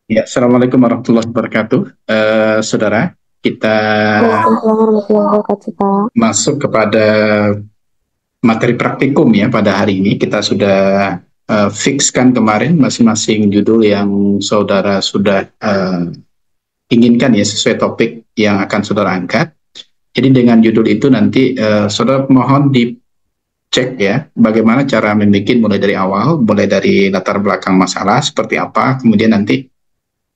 Ya, Assalamualaikum warahmatullahi wabarakatuh. Saudara, kita Waalaikumsalam warahmatullahi wabarakatuh, Kak. masuk kepada materi praktikum ya pada hari ini. Kita sudah fixkan kemarin masing-masing judul yang saudara sudah inginkan ya sesuai topik yang akan saudara angkat. Jadi dengan judul itu nanti saudara mohon dicek ya bagaimana cara membuat mulai dari awal, mulai dari latar belakang masalah seperti apa, kemudian nanti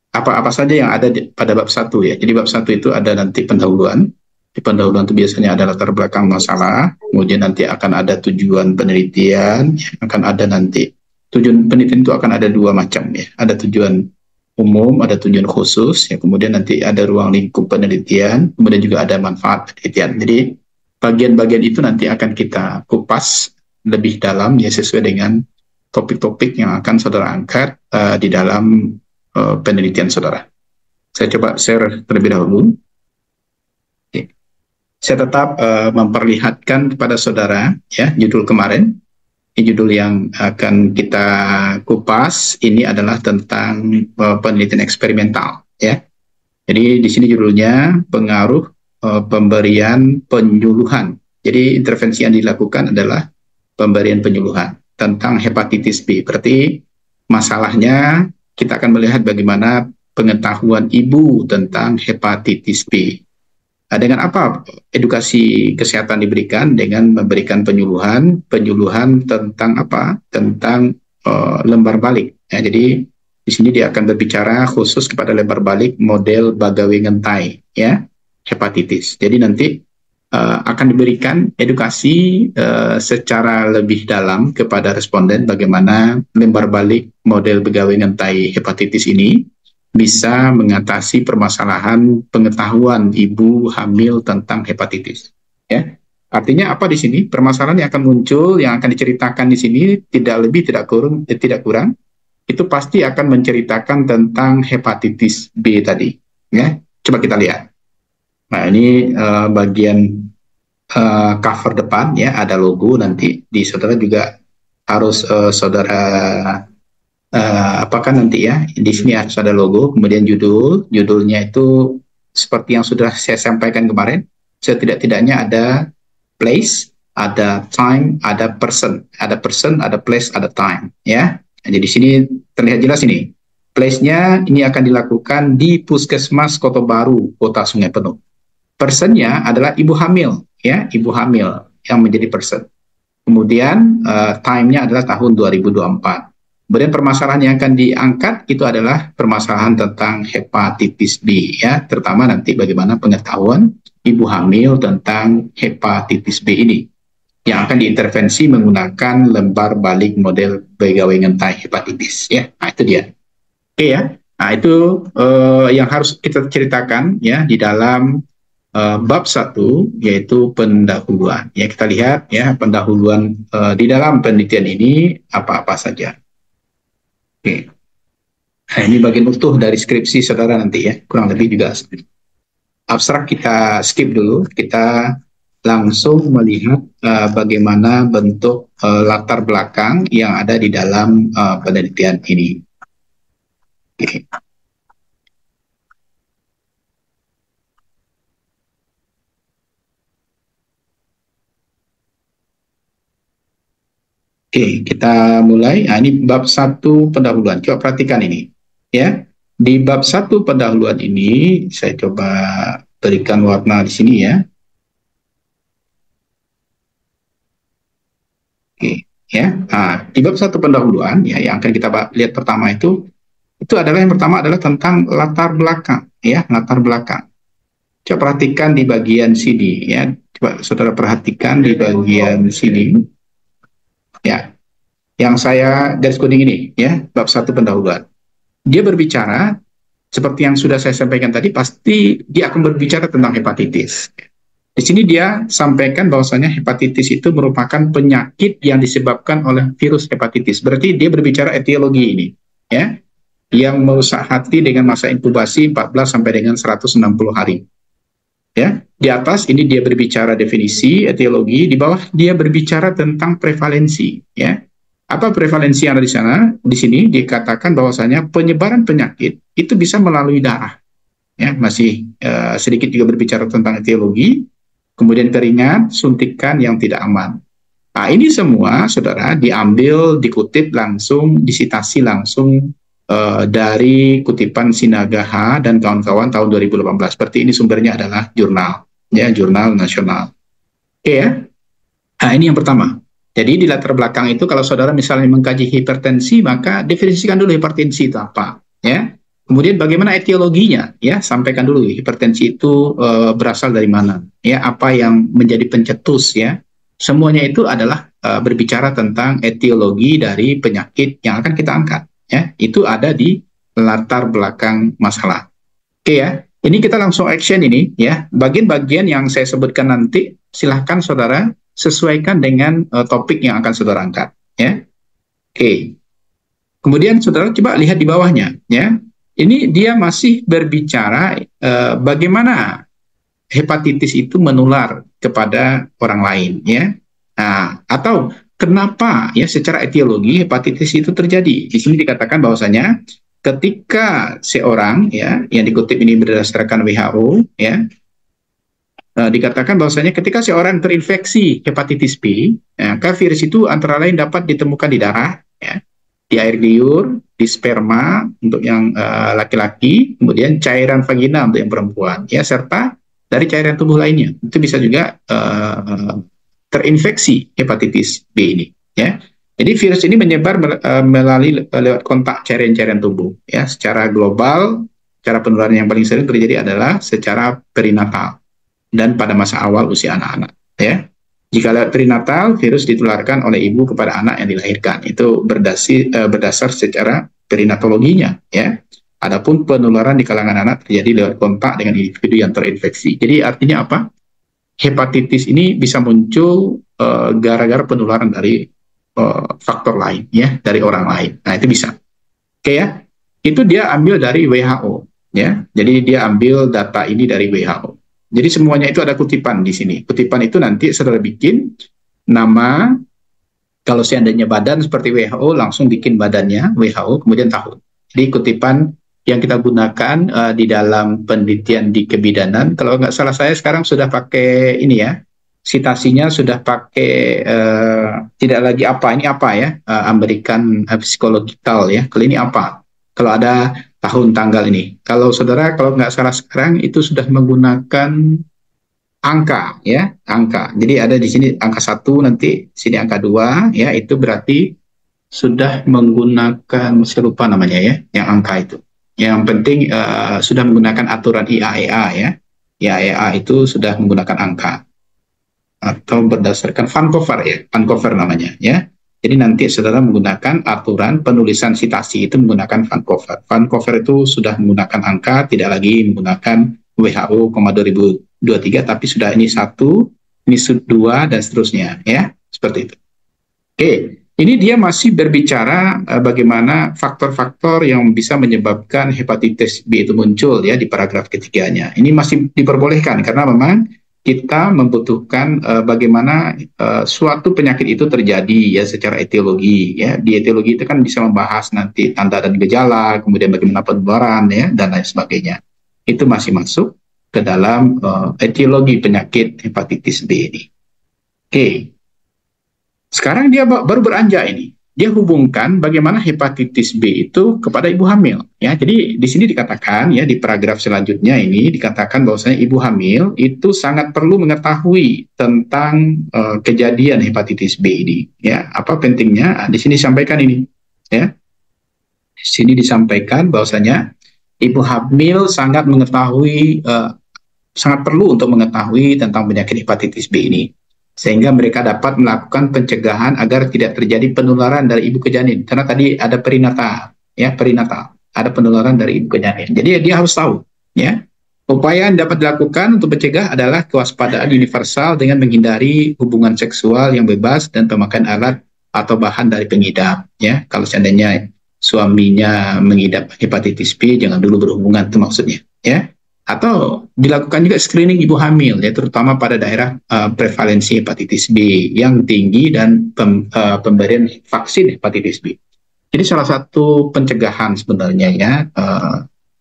apa-apa saja yang ada pada bab satu ya. Jadi bab satu itu ada nanti pendahuluan. Di pendahuluan itu biasanya ada latar belakang masalah, kemudian nanti akan ada tujuan penelitian, akan ada nanti tujuan penelitian itu akan ada dua macam ya. Ada tujuan umum, ada tujuan khusus, ya kemudian nanti ada ruang lingkup penelitian, kemudian juga ada manfaat penelitian. Jadi bagian-bagian itu nanti akan kita kupas lebih dalam ya sesuai dengan topik-topik yang akan saudara angkat di dalam penelitian saudara. Saya coba share terlebih dahulu. Oke. Saya tetap memperlihatkan kepada saudara ya judul kemarin. Ini judul yang akan kita kupas ini adalah tentang penelitian eksperimental ya. Jadi di sini judulnya pengaruh pemberian penyuluhan. Jadi intervensi yang dilakukan adalah pemberian penyuluhan tentang hepatitis B. Berarti masalahnya kita akan melihat bagaimana pengetahuan ibu tentang hepatitis B. Nah, dengan apa edukasi kesehatan diberikan? Dengan memberikan penyuluhan tentang apa? Tentang lembar balik. Ya, jadi di sini dia akan berbicara khusus kepada lembar balik model Bagawe Ngentai, ya, hepatitis. Jadi nanti akan diberikan edukasi secara lebih dalam kepada responden bagaimana lembar balik model Bagawe Ngentai hepatitis ini bisa mengatasi permasalahan pengetahuan ibu hamil tentang hepatitis. Ya, artinya apa di sini? Permasalahan yang akan muncul, yang akan diceritakan di sini tidak lebih tidak kurang itu pasti akan menceritakan tentang hepatitis B tadi. Ya, coba kita lihat. Nah ini bagian cover depan ya ada logo nanti di saudara juga harus saudara apakah nanti ya di sini harus ada logo kemudian judulnya itu seperti yang sudah saya sampaikan kemarin setidak-tidaknya ada place ada time ada person ada place ada time ya. Jadi di sini terlihat jelas ini place-nya ini akan dilakukan di Puskesmas Kota Baru Kota Sungai Penuh. Personnya adalah ibu hamil ya ibu hamil yang menjadi person. Kemudian time-nya adalah tahun 2024. Kemudian permasalahan yang akan diangkat itu adalah permasalahan tentang hepatitis B ya, terutama nanti bagaimana pengetahuan ibu hamil tentang hepatitis B ini yang akan diintervensi menggunakan lembar balik model Bagawe Ngentai hepatitis ya. Nah, itu dia. Oke ya. Nah, itu yang harus kita ceritakan ya di dalam bab satu yaitu pendahuluan. Ya kita lihat ya pendahuluan di dalam penelitian ini apa-apa saja. Oke. Nah, ini bagian utuh dari skripsi saudara nanti ya, kurang lebih juga abstrak kita skip dulu, kita langsung melihat bagaimana bentuk latar belakang yang ada di dalam penelitian ini. Oke. Oke, kita mulai. Nah, ini bab satu pendahuluan. Coba perhatikan ini. Ya, di bab satu pendahuluan ini, saya coba berikan warna di sini ya. Oke, ya. Nah, di bab satu pendahuluan, ya, yang akan kita lihat pertama itu adalah yang pertama adalah tentang latar belakang, ya, latar belakang. Coba perhatikan di bagian sini, ya. Coba saudara perhatikan di bagian sini, ya. Yang saya garis kuning ini, ya, bab satu pendahuluan. Dia berbicara seperti yang sudah saya sampaikan tadi, pasti dia akan berbicara tentang hepatitis. Di sini dia sampaikan bahwasanya hepatitis itu merupakan penyakit yang disebabkan oleh virus hepatitis. Berarti dia berbicara etiologi ini, ya, yang merusak hati dengan masa inkubasi 14 sampai dengan 160 hari. Ya, di atas ini dia berbicara definisi etiologi, di bawah dia berbicara tentang prevalensi, ya. Apa prevalensi yang ada di sana? Di sini dikatakan bahwasanya penyebaran penyakit itu bisa melalui darah. Ya, masih sedikit juga berbicara tentang etiologi, kemudian keringat, suntikan yang tidak aman. Nah, ini semua, saudara, diambil, dikutip langsung, disitasi langsung dari kutipan Sinaga H dan kawan-kawan tahun 2018. Seperti ini sumbernya adalah jurnal, ya, jurnal nasional. Oke ya. Nah, ini yang pertama. Jadi di latar belakang itu kalau saudara misalnya mengkaji hipertensi, maka definisikan dulu hipertensi itu apa, ya. Kemudian bagaimana etiologinya, ya, sampaikan dulu hipertensi itu berasal dari mana, ya, apa yang menjadi pencetus, ya. Semuanya itu adalah berbicara tentang etiologi dari penyakit yang akan kita angkat, ya. Itu ada di latar belakang masalah. Oke ya. Ini kita langsung action ini, ya. Bagian-bagian yang saya sebutkan nanti silahkan saudara sesuaikan dengan topik yang akan saudara angkat, ya. Oke. Kemudian saudara coba lihat di bawahnya, ya. Ini dia masih berbicara bagaimana hepatitis itu menular kepada orang lain, ya. Nah, atau kenapa, ya, secara etiologi hepatitis itu terjadi. Di sini dikatakan bahwasanya ketika seorang, ya, yang dikutip ini berdasarkan WHO, ya, dikatakan bahwasanya ketika seorang terinfeksi hepatitis B, maka virus itu antara lain dapat ditemukan di darah, ya, di air liur, di sperma untuk yang laki-laki, kemudian cairan vagina untuk yang perempuan, ya, serta dari cairan tubuh lainnya. Itu bisa juga terinfeksi hepatitis B ini, ya. Jadi virus ini menyebar melalui lewat kontak cairan-cairan tubuh, ya, secara global. Cara penularan yang paling sering terjadi adalah secara perinatal dan pada masa awal usia anak-anak, ya. Jika lewat perinatal, virus ditularkan oleh ibu kepada anak yang dilahirkan. Itu berdasar secara perinatologinya, ya. Adapun penularan di kalangan anak terjadi lewat kontak dengan individu yang terinfeksi. Jadi artinya apa? Hepatitis ini bisa muncul gara-gara penularan dari faktor lain, ya, dari orang lain. Nah, itu bisa. Oke ya. Itu dia ambil dari WHO, ya. Jadi dia ambil data ini dari WHO. Jadi semuanya itu ada kutipan di sini. Kutipan itu nanti saudara bikin nama, kalau seandainya badan seperti WHO, langsung bikin badannya WHO, kemudian tahun. Jadi kutipan yang kita gunakan di dalam penelitian di kebidanan, kalau nggak salah saya sekarang sudah pakai ini, ya, citasinya sudah pakai tidak lagi apa, ini apa, ya, American Psychological, ya. Kalau ini apa? Kalau ada tahun tanggal ini. Kalau saudara, kalau nggak salah sekarang itu sudah menggunakan angka, ya, angka. Jadi ada di sini angka 1, nanti sini angka 2, ya, itu berarti sudah menggunakan, saya lupa namanya, ya, yang angka itu. Yang penting sudah menggunakan aturan IAEA, ya. IAEA itu sudah menggunakan angka atau berdasarkan Vancouver, ya, Vancouver namanya, ya. Jadi nanti saudara menggunakan aturan penulisan citasi itu menggunakan Vancouver. Vancouver itu sudah menggunakan angka, tidak lagi menggunakan WHO, 2023, tapi sudah ini 1, ini 2, dan seterusnya, ya. Seperti itu. Oke, ini dia masih berbicara bagaimana faktor-faktor yang bisa menyebabkan hepatitis B itu muncul, ya, di paragraf ketiganya. Ini masih diperbolehkan karena memang kita membutuhkan bagaimana suatu penyakit itu terjadi, ya, secara etiologi, ya. Di etiologi itu kan bisa membahas nanti tanda dan gejala, kemudian bagaimana penularan, ya, dan lain sebagainya. Itu masih masuk ke dalam etiologi penyakit hepatitis B ini. Oke. Sekarang dia baru beranjak ini. Dia hubungkan bagaimana hepatitis B itu kepada ibu hamil, ya. Jadi di sini dikatakan, ya, di paragraf selanjutnya ini dikatakan bahwasanya ibu hamil itu sangat perlu mengetahui tentang kejadian hepatitis B ini, ya. Apa pentingnya? Di sini disampaikan ini, ya. Di sini disampaikan bahwasanya ibu hamil sangat mengetahui, sangat perlu untuk mengetahui tentang penyakit hepatitis B ini, sehingga mereka dapat melakukan pencegahan agar tidak terjadi penularan dari ibu ke janin. Karena tadi ada perinatal, ya, perinatal, ada penularan dari ibu ke janin. Jadi dia harus tahu, ya. Upaya yang dapat dilakukan untuk mencegah adalah kewaspadaan universal dengan menghindari hubungan seksual yang bebas dan pemakaian alat atau bahan dari pengidap, ya. Kalau seandainya suaminya mengidap hepatitis B, jangan dulu berhubungan, itu maksudnya, ya. Atau dilakukan juga screening ibu hamil, ya, terutama pada daerah prevalensi hepatitis B yang tinggi dan pemberian vaksin hepatitis B. Jadi salah satu pencegahan sebenarnya ya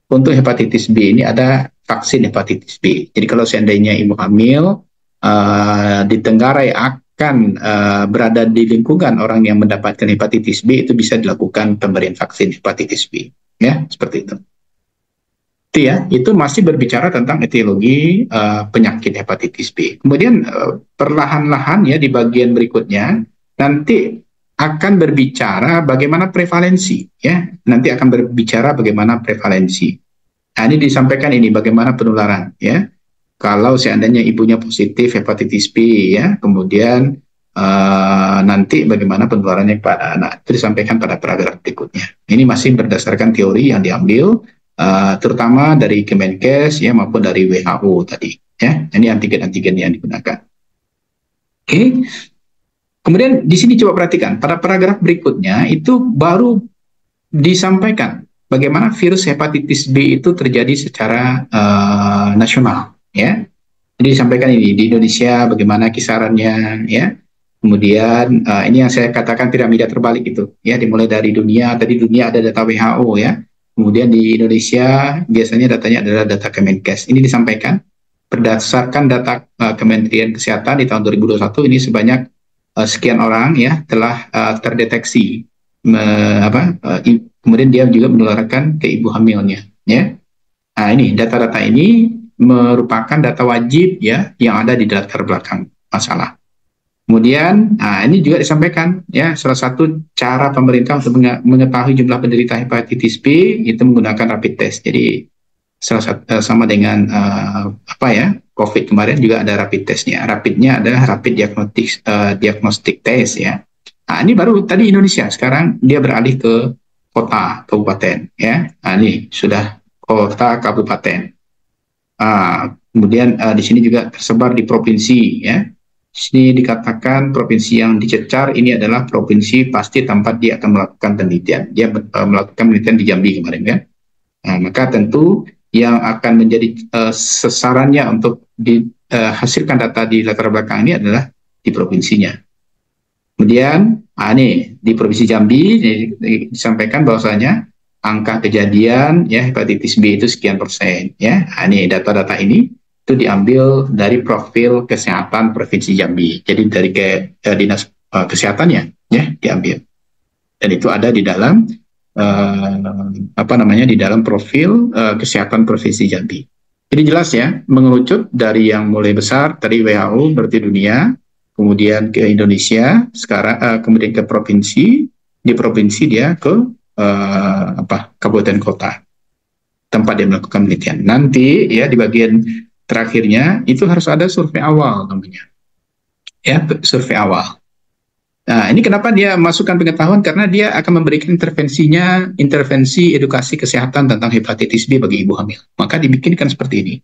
untuk hepatitis B ini ada vaksin hepatitis B. Jadi kalau seandainya ibu hamil ditenggarai akan berada di lingkungan orang yang mendapatkan hepatitis B, itu bisa dilakukan pemberian vaksin hepatitis B. Ya, seperti itu. Itu ya, itu masih berbicara tentang etiologi penyakit hepatitis B. Kemudian perlahan-lahan ya di bagian berikutnya nanti akan berbicara bagaimana prevalensi ya. Nanti akan berbicara bagaimana prevalensi. Nah, ini disampaikan ini bagaimana penularan ya. Kalau seandainya ibunya positif hepatitis B ya, kemudian nanti bagaimana penularannya kepada anak. Itu disampaikan pada paragraf berikutnya. Ini masih berdasarkan teori yang diambil terutama dari Kemenkes ya maupun dari WHO tadi ya. Ini antigen-antigen yang digunakan. Oke. Kemudian di sini coba perhatikan pada paragraf berikutnya itu baru disampaikan bagaimana virus hepatitis B itu terjadi secara nasional ya. Jadi disampaikan ini di Indonesia bagaimana kisarannya ya. Kemudian ini yang saya katakan piramida terbalik itu ya, dimulai dari dunia, tadi dunia ada data WHO ya. Kemudian di Indonesia biasanya datanya adalah data Kemenkes. Ini disampaikan berdasarkan data Kementerian Kesehatan di tahun 2021 ini sebanyak sekian orang ya telah terdeteksi kemudian dia juga menularkan ke ibu hamilnya ya. Nah, ini data-data ini merupakan data wajib ya yang ada di latar belakang masalah. Kemudian, ini juga disampaikan ya, salah satu cara pemerintah untuk mengetahui jumlah penderita hepatitis B itu menggunakan rapid test. Jadi sama dengan COVID kemarin juga ada rapid testnya. Rapidnya adalah rapid diagnostic test ya. Nah, ini baru tadi Indonesia, sekarang dia beralih ke kota kabupaten ya. Nah, ini sudah kota kabupaten. Kemudian di sini juga tersebar di provinsi ya. Sini dikatakan provinsi yang dicecar ini adalah provinsi pasti tempat dia akan melakukan penelitian. Dia melakukan penelitian di Jambi kemarin ya. Nah, maka tentu yang akan menjadi sasarannya untuk dihasilkan data di latar belakang ini adalah di provinsinya. Kemudian ini di provinsi Jambi disampaikan bahwasanya angka kejadian ya hepatitis B itu sekian persen ya. Ini data-data ini itu diambil dari profil kesehatan Provinsi Jambi. Jadi dari dinas kesehatannya ya diambil. Dan itu ada di dalam di dalam profil kesehatan Provinsi Jambi. Jadi jelas ya, mengerucut dari yang mulai besar tadi WHO berarti dunia, kemudian ke Indonesia, sekarang kemudian ke provinsi, di provinsi dia ke kabupaten kota tempat dia melakukan penelitian. Nanti ya di bagian terakhirnya itu harus ada survei awal namanya. Ya, survei awal. Nah, ini kenapa dia masukkan pengetahuan, karena dia akan memberikan intervensi edukasi kesehatan tentang hepatitis B bagi ibu hamil. Maka dibikinkan seperti ini.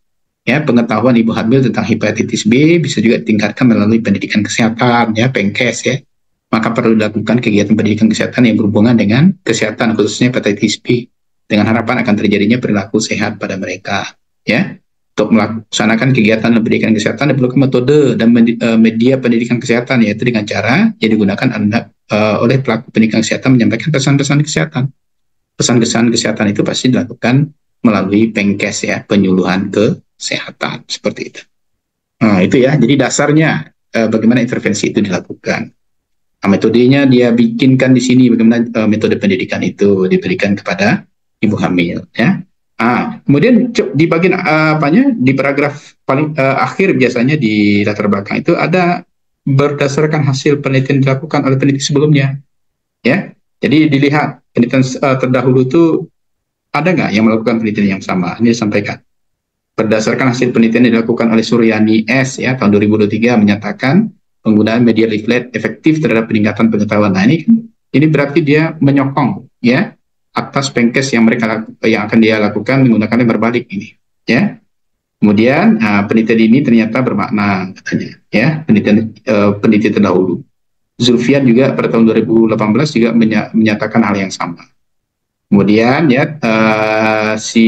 Ya, pengetahuan ibu hamil tentang hepatitis B bisa juga ditingkatkan melalui pendidikan kesehatan ya, Penkes ya. Maka perlu dilakukan kegiatan pendidikan kesehatan yang berhubungan dengan kesehatan khususnya hepatitis B dengan harapan akan terjadinya perilaku sehat pada mereka ya. Untuk melaksanakan kegiatan pendidikan kesehatan diperlukan metode dan media pendidikan kesehatan, yaitu dengan cara yang digunakan oleh pelaku pendidikan kesehatan menyampaikan pesan-pesan kesehatan. Pesan-pesan kesehatan itu pasti dilakukan melalui Penkes ya, penyuluhan kesehatan seperti itu. Nah, itu ya, jadi dasarnya bagaimana intervensi itu dilakukan. Nah, metodenya dia bikinkan di sini bagaimana metode pendidikan itu diberikan kepada ibu hamil ya. Kemudian di bagian di paragraf paling akhir biasanya di latar belakang itu ada berdasarkan hasil penelitian dilakukan oleh peneliti sebelumnya ya. Jadi dilihat penelitian terdahulu itu ada nggak yang melakukan penelitian yang sama. Ini disampaikan berdasarkan hasil penelitian yang dilakukan oleh Suryani S ya tahun 2023 menyatakan penggunaan media leaflet efektif terhadap peningkatan pengetahuan. Nah, ini berarti dia menyokong ya atas Penkes yang akan dia lakukan menggunakan lembar balik ini ya. Kemudian penelitian ini ternyata bermakna katanya ya, penelitian terdahulu. Zulfian juga pada tahun 2018 juga menyatakan hal yang sama. Kemudian ya si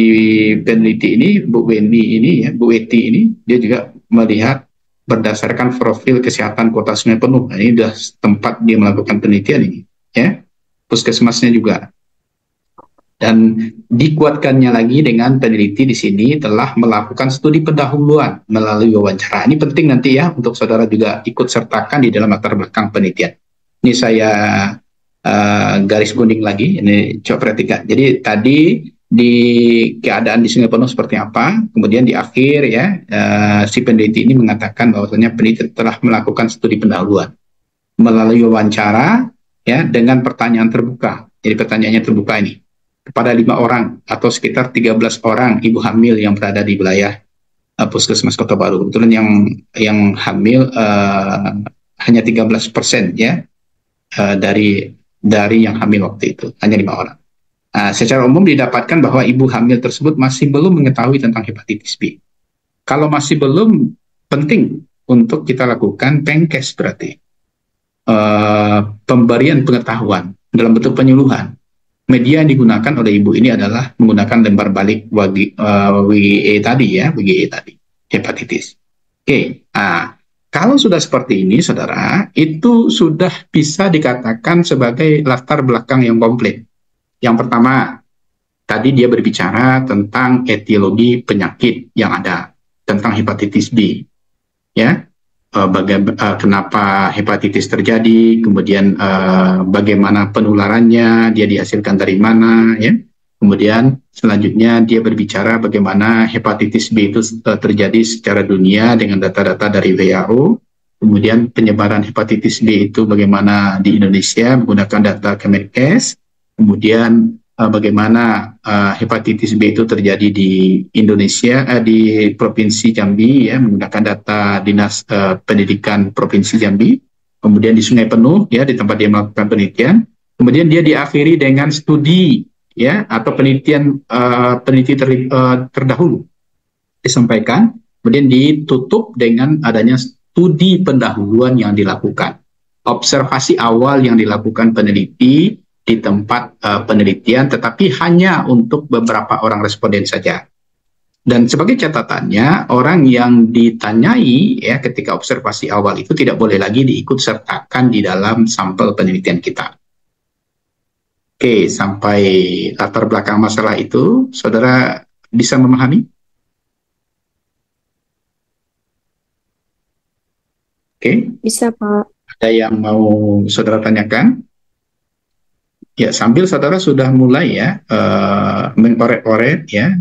peneliti ini Bu Wendy ini ya, Bu Weti ini dia juga melihat berdasarkan profil kesehatan kota Sungai Penuh. Nah, ini sudah tempat dia melakukan penelitian ini ya. Puskesmasnya juga. Dan dikuatkannya lagi dengan peneliti di sini telah melakukan studi pendahuluan melalui wawancara. Ini penting nanti ya untuk saudara juga ikut sertakan di dalam latar belakang penelitian. Ini saya garis kuning lagi, ini coba perhatikan. Jadi tadi di keadaan di Sungai Penuh seperti apa, kemudian di akhir ya si peneliti ini mengatakan bahwasanya peneliti telah melakukan studi pendahuluan melalui wawancara ya dengan pertanyaan terbuka. Jadi pertanyaannya terbuka ini kepada 5 orang atau sekitar 13 orang ibu hamil yang berada di wilayah Puskesmas Kota Baru. Kebetulan yang hamil hanya 13% ya dari yang hamil waktu itu, hanya 5 orang. Secara umum didapatkan bahwa ibu hamil tersebut masih belum mengetahui tentang hepatitis B. Kalau masih belum, penting untuk kita lakukan PENKES berarti. Pemberian pengetahuan dalam bentuk penyuluhan. Media yang digunakan oleh ibu ini adalah menggunakan lembar balik WGE tadi ya, WGE tadi, hepatitis. Oke, kalau sudah seperti ini, saudara, itu sudah bisa dikatakan sebagai latar belakang yang komplit. Yang pertama, tadi dia berbicara tentang etiologi penyakit yang ada, tentang hepatitis B. Ya, kenapa hepatitis terjadi, kemudian bagaimana penularannya, dia dihasilkan dari mana, ya. Kemudian selanjutnya dia berbicara bagaimana hepatitis B itu terjadi secara dunia dengan data-data dari WHO. Kemudian penyebaran hepatitis B itu bagaimana di Indonesia menggunakan data Kemenkes. Kemudian bagaimana hepatitis B itu terjadi di Indonesia, di Provinsi Jambi ya menggunakan data Dinas Pendidikan Provinsi Jambi. Kemudian di Sungai Penuh ya di tempat dia melakukan penelitian. Kemudian dia diakhiri dengan studi ya atau peneliti terdahulu disampaikan, kemudian ditutup dengan adanya studi pendahuluan yang dilakukan, observasi awal yang dilakukan peneliti di tempat penelitian, tetapi hanya untuk beberapa orang responden saja. Dan sebagai catatannya, orang yang ditanyai ya ketika observasi awal itu tidak boleh lagi diikut sertakan di dalam sampel penelitian kita. Oke, sampai latar belakang masalah itu, saudara bisa memahami? Oke. Bisa, Pak. Ada yang mau saudara tanyakan? Ya, sambil saudara sudah mulai ya mengorek-orek ya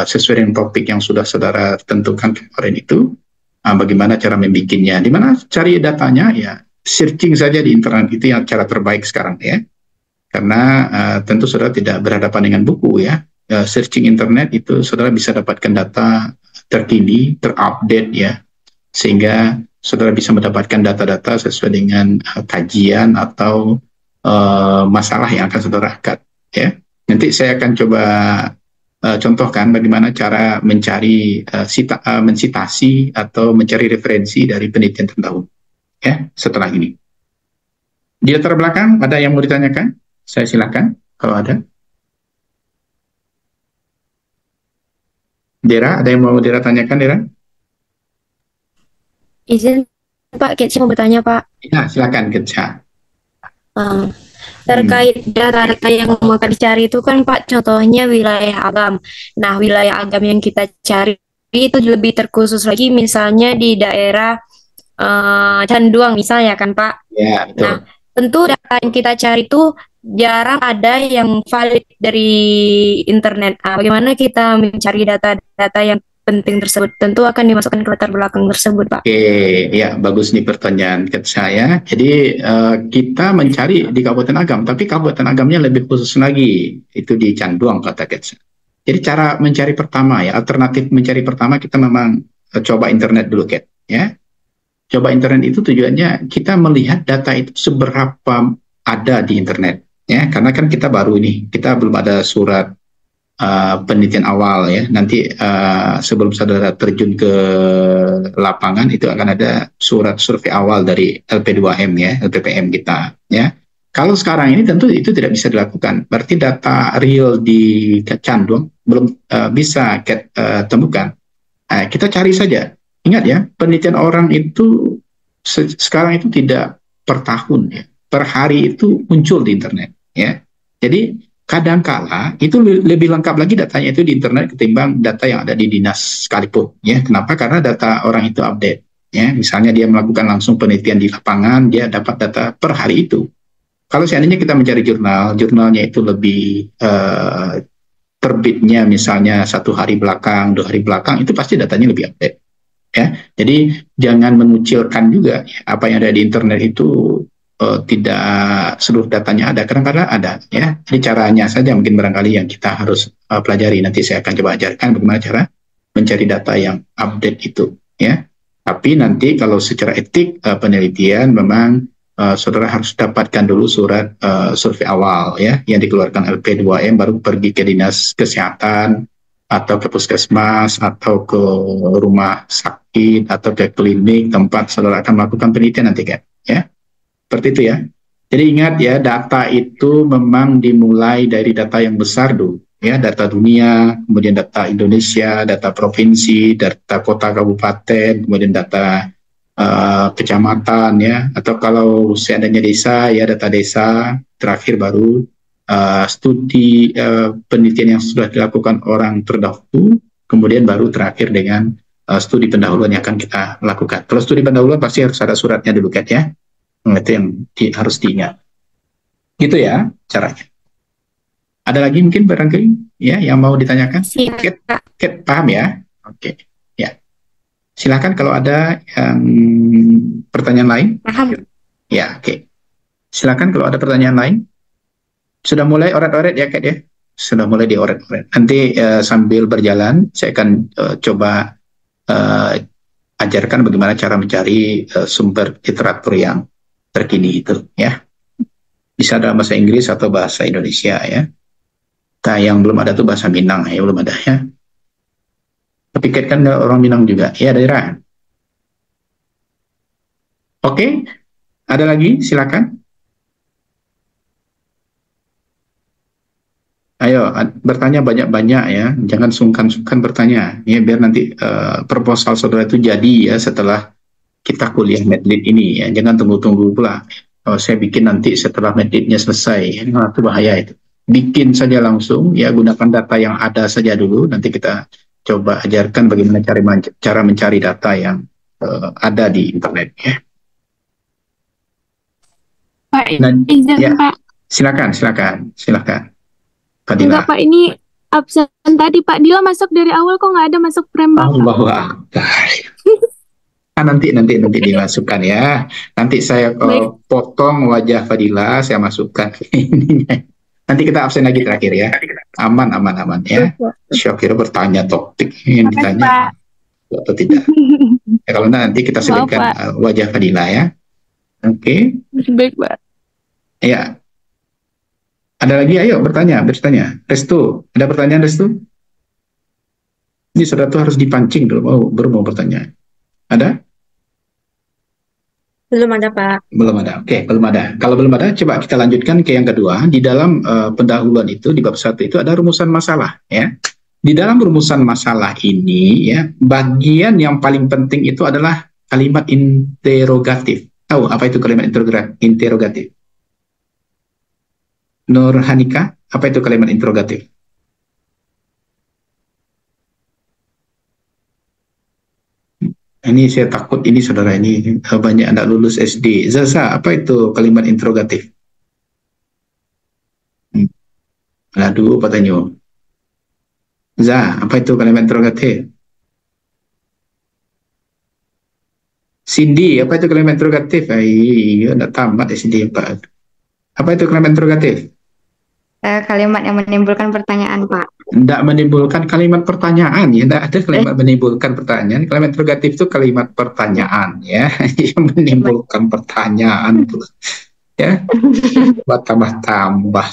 sesuai dengan topik yang sudah saudara tentukan kemarin itu, bagaimana cara membikinnya, di mana cari datanya ya, searching saja di internet itu yang cara terbaik sekarang ya. Karena tentu saudara tidak berhadapan dengan buku ya. Searching internet itu saudara bisa dapatkan data terkini, terupdate ya. Sehingga saudara bisa mendapatkan data-data sesuai dengan kajian atau masalah yang akan saudara angkat ya. Nanti saya akan coba contohkan bagaimana cara mencari mensitasi atau mencari referensi dari penelitian terdahulu ya setelah ini. Di latar belakang ada yang mau ditanyakan? Saya silakan kalau ada. Dera, ada yang mau Dera tanyakan, Dera? Izin, Pak, Ketcha mau bertanya, Pak. Ya, silakan, Ketcha. Terkait data-data yang mau dicari itu kan, Pak, contohnya wilayah agam. Nah, wilayah agam yang kita cari itu lebih terkhusus lagi, misalnya di daerah Canduang, misalnya kan, Pak. Ya, betul. Nah, tentu data yang kita cari itu jarang ada yang valid dari internet. Bagaimana kita mencari data-data yang penting tersebut? Tentu akan dimasukkan ke latar belakang tersebut, Pak. Oke, ya bagus nih pertanyaan ke saya. Jadi kita mencari di Kabupaten Agam, tapi Kabupaten Agamnya lebih khusus lagi, itu di Canduang kata Ketsa. Jadi cara mencari pertama ya, alternatif mencari pertama kita memang coba internet dulu, Ket. Ya, coba internet itu tujuannya kita melihat data itu seberapa ada di internet. Ya, karena kan kita baru ini, kita belum ada surat penelitian awal ya. Nanti sebelum saudara terjun ke lapangan itu akan ada surat survei awal dari LP2M ya, LPPM kita ya. Kalau sekarang ini tentu itu tidak bisa dilakukan. Berarti data real di Candu belum bisa temukan. Kita cari saja. Ingat ya, penelitian orang itu sekarang itu tidak per tahun ya, per hari itu muncul di internet ya. Jadi kadangkala itu lebih lengkap lagi datanya itu di internet ketimbang data yang ada di dinas sekalipun ya. Kenapa? Karena data orang itu update ya. Misalnya dia melakukan langsung penelitian di lapangan, dia dapat data per hari itu. Kalau seandainya kita mencari jurnalnya itu lebih terbitnya misalnya 1 hari belakang, 2 hari belakang, itu pasti datanya lebih update ya. Jadi jangan mengucilkan juga ya, apa yang ada di internet itu tidak seluruh datanya ada, kadang-kadang ada ya. Jadi caranya saja mungkin barangkali yang kita harus pelajari. Nanti saya akan coba ajarkan bagaimana cara mencari data yang update itu ya. Tapi nanti kalau secara etik penelitian memang saudara harus dapatkan dulu surat survei awal ya yang dikeluarkan LP2M, baru pergi ke dinas kesehatan atau ke puskesmas atau ke rumah sakit atau ke klinik tempat saudara akan melakukan penelitian nanti kan ya. Seperti itu ya. Jadi ingat ya, data itu memang dimulai dari data yang besar dulu ya, data dunia, kemudian data Indonesia, data provinsi, data kota kabupaten, kemudian data kecamatan ya, atau kalau seandainya desa ya data desa, terakhir baru studi penelitian yang sudah dilakukan orang terdahulu, kemudian baru terakhir dengan studi pendahuluan yang akan kita lakukan. Kalau studi pendahuluan pasti harus ada suratnya dulu kan ya. Itu yang harus diingat. Gitu ya caranya. Ada lagi mungkin barangkali ya yang mau ditanyakan? Ket, paham ya? Oke. Ya. Silakan kalau ada yang pertanyaan lain. Paham. Ya, oke. Silakan kalau ada pertanyaan lain. Sudah mulai oret-oret ya, Ket ya? Sudah mulai di oret-oret. Nanti sambil berjalan, saya akan coba ajarkan bagaimana cara mencari sumber literatur yang terkini itu, ya. Bisa dalam bahasa Inggris atau bahasa Indonesia, ya. Nah, yang belum ada tuh bahasa Minang, ya, belum ada, ya. Tapi Ket kan orang Minang juga, ya, daerah. Oke, ada lagi, silakan. Ayo bertanya banyak-banyak ya, jangan sungkan-sungkan bertanya ya, biar nanti proposal saudara itu jadi ya setelah kita kuliah medlit ini ya, jangan tunggu-tunggu pula. Saya bikin nanti setelah medlitnya selesai, nah, itu bahaya itu. Bikin saja langsung ya, gunakan data yang ada saja dulu, nanti kita coba ajarkan bagaimana cara mencari data yang ada di internet ya. Pak, izin ya, Pak. Silakan. Fadila. Enggak Pak, ini absen tadi Pak Dila masuk dari awal kok nggak ada masuk frame Bapak. Allahu Akbar. Nanti dimasukkan ya. Nanti saya potong wajah Fadila, saya masukkan ini. Nanti kita absen lagi terakhir ya. Aman ya. Syakira bertanya topik yang ditanya atau tidak. Ya, kalau nanti kita selipkan wajah Fadila ya. Oke. Baik Pak. Ya. Ada lagi? Ayo bertanya. Restu, ada pertanyaan Restu? Ini saudara tuh harus dipancing dulu, baru mau bertanya. Ada? Belum ada, Pak. Belum ada. Oke, belum ada. Kalau belum ada, coba kita lanjutkan ke yang kedua. Di dalam pendahuluan itu, di bab 1 itu ada rumusan masalah. Ya. Di dalam rumusan masalah ini, ya, bagian yang paling penting itu adalah kalimat interrogatif. Tahu apa itu kalimat interrogatif? Nur Hanika, apa itu kalimat interrogatif? Ini saya takut ini saudara ini banyak anak lulus SD. Zaza, apa itu kalimat interrogatif? Aduh, patanya. Za, apa itu kalimat interrogatif? Cindy, apa itu kalimat interrogatif? Iya, udah tamat SD, Pak. Apa itu kalimat interrogatif? Kalimat yang menimbulkan pertanyaan, Pak. Tidak menimbulkan kalimat pertanyaan, ya. Tidak ada kalimat menimbulkan pertanyaan. Kalimat interrogatif itu kalimat pertanyaan, ya. Yang menimbulkan pertanyaan, ya. Buat tambah-tambah.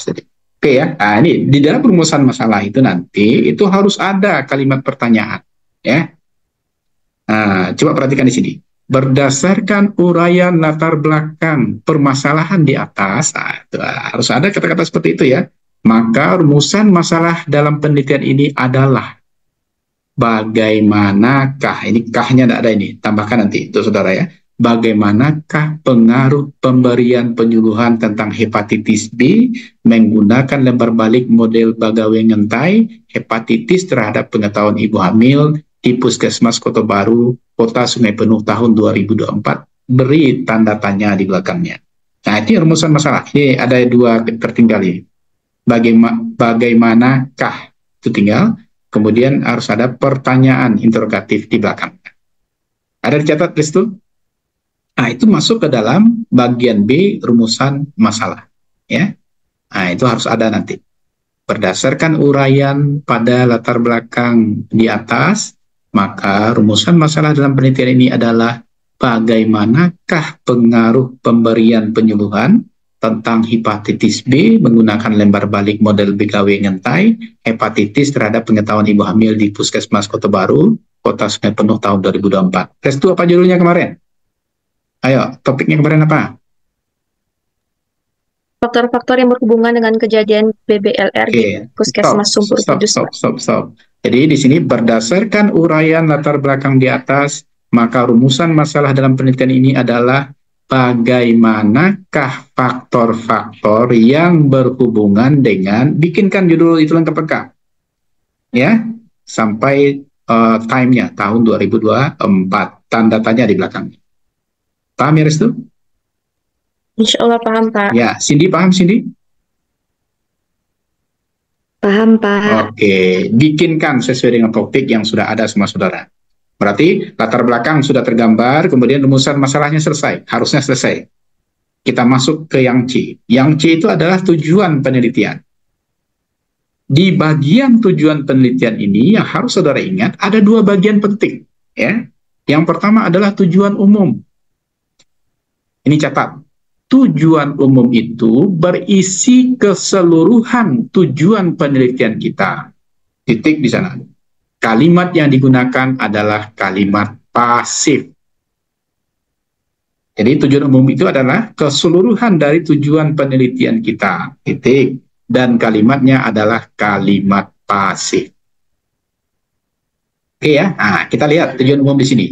Oke ya. Nah, ini di dalam perumusan masalah itu nanti itu harus ada kalimat pertanyaan, ya. Nah, coba perhatikan di sini. berdasarkan uraian latar belakang permasalahan di atas, harus ada kata-kata seperti itu ya. Maka rumusan masalah dalam penelitian ini adalah bagaimanakah, ini kahnya tidak ada ini, tambahkan nanti itu saudara ya. Bagaimanakah pengaruh pemberian penyuluhan tentang hepatitis B menggunakan lembar balik model Bagawe Ngentai hepatitis terhadap pengetahuan ibu hamil di Puskesmas Kota Baru, Kota Sungai Penuh tahun 2024. Beri tanda tanya di belakangnya. Nah, itu rumusan masalah. Ini ada dua tertinggal ini. Bagaimanakah itu tinggal, kemudian harus ada pertanyaan interrogatif di belakangnya. Ada dicatat di situ? Nah, itu masuk ke dalam bagian B rumusan masalah. Ya. Nah, itu harus ada nanti. Berdasarkan uraian pada latar belakang di atas, maka rumusan masalah dalam penelitian ini adalah bagaimanakah pengaruh pemberian penyuluhan tentang hepatitis B menggunakan lembar balik model Bagawe Ngentai hepatitis terhadap pengetahuan ibu hamil di Puskesmas Kota Baru, Kota Sungai Penuh tahun 2024. Tes itu apa judulnya kemarin? Ayo, topiknya kemarin apa? Faktor-faktor yang berhubungan dengan kejadian BBLR di Puskesmas Sumpur Kudus. Stop. Jadi di sini berdasarkan uraian latar belakang di atas, maka rumusan masalah dalam penelitian ini adalah bagaimanakah faktor-faktor yang berhubungan dengan, bikinkan judul itu lengkap-lengkap. Ya, sampai time-nya tahun 2024. Tanda tanya di belakangnya. Paham ya Restu? Insya Allah paham, Pak. Ya, Cindy paham, Cindy? Paham, Pak. Oke, bikinkan sesuai dengan topik yang sudah ada sama saudara. Berarti latar belakang sudah tergambar, kemudian rumusan masalahnya selesai. Harusnya selesai. Kita masuk ke yang C. Yang C itu adalah tujuan penelitian. Di bagian tujuan penelitian ini yang harus saudara ingat, ada dua bagian penting. Ya. Yang pertama adalah tujuan umum. Ini catat. Tujuan umum itu berisi keseluruhan tujuan penelitian kita. Titik di sana. Kalimat yang digunakan adalah kalimat pasif. Jadi tujuan umum itu adalah keseluruhan dari tujuan penelitian kita. Titik. Dan kalimatnya adalah kalimat pasif. Oke ya. Nah, kita lihat tujuan umum di sini.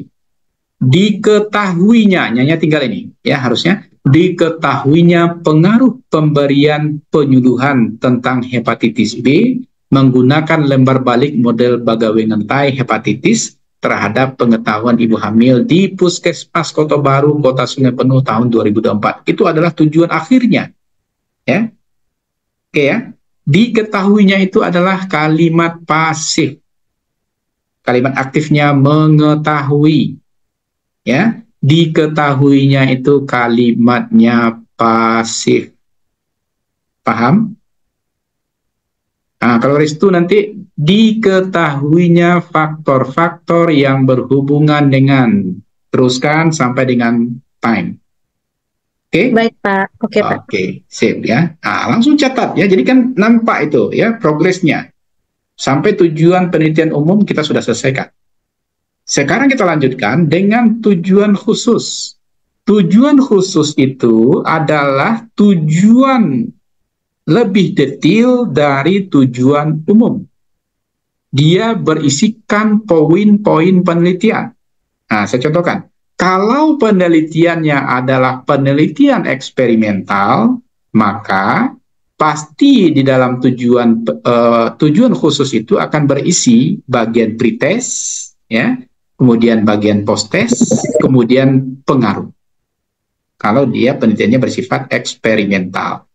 Diketahuinya, nyanya tinggal ini. Ya, harusnya diketahuinya pengaruh pemberian penyuluhan tentang hepatitis B menggunakan lembar balik model Bagawe Ngentai hepatitis terhadap pengetahuan ibu hamil di Puskesmas Kota Baru, Kota Sungai Penuh tahun 2024. Itu adalah tujuan akhirnya. Ya. Oke ya. Diketahuinya itu adalah kalimat pasif. Kalimat aktifnya mengetahui. Ya. Diketahuinya itu kalimatnya pasif. Paham? Nah, kalau Restu nanti diketahuinya faktor-faktor yang berhubungan dengan, teruskan sampai dengan time. Oke? Baik, Pak. Oke, Pak. Oke, sip ya. Nah, langsung catat ya. Jadi kan nampak itu ya progresnya. Sampai tujuan penelitian umum kita sudah selesaikan. Sekarang kita lanjutkan dengan tujuan khusus. Tujuan khusus itu adalah tujuan lebih detail dari tujuan umum. Dia berisikan poin-poin penelitian. Nah, saya contohkan. Kalau penelitiannya adalah penelitian eksperimental, maka pasti di dalam tujuan khusus itu akan berisi bagian pretest, ya, kemudian bagian post-test, kemudian pengaruh. Kalau dia penelitiannya bersifat eksperimental.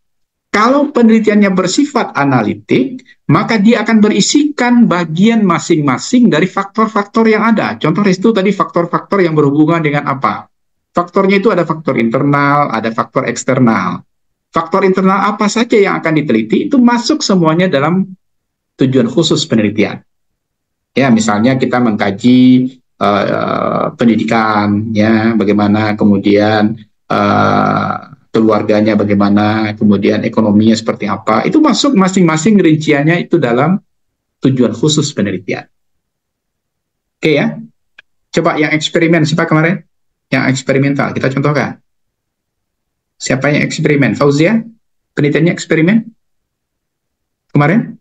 Kalau penelitiannya bersifat analitik, maka dia akan berisikan bagian masing-masing dari faktor-faktor yang ada. Contoh Restu tadi faktor-faktor yang berhubungan dengan apa? Faktornya itu ada faktor internal, ada faktor eksternal. Faktor internal apa saja yang akan diteliti, itu masuk semuanya dalam tujuan khusus penelitian. Ya, misalnya kita mengkaji pendidikan, ya, bagaimana kemudian keluarganya bagaimana, kemudian ekonominya seperti apa, itu masuk masing-masing rinciannya itu dalam tujuan khusus penelitian. Oke ya, coba yang eksperimen siapa kemarin? Yang eksperimental, kita contohkan. Siapa yang eksperimen? Fauzia? Penelitiannya eksperimen? Kemarin?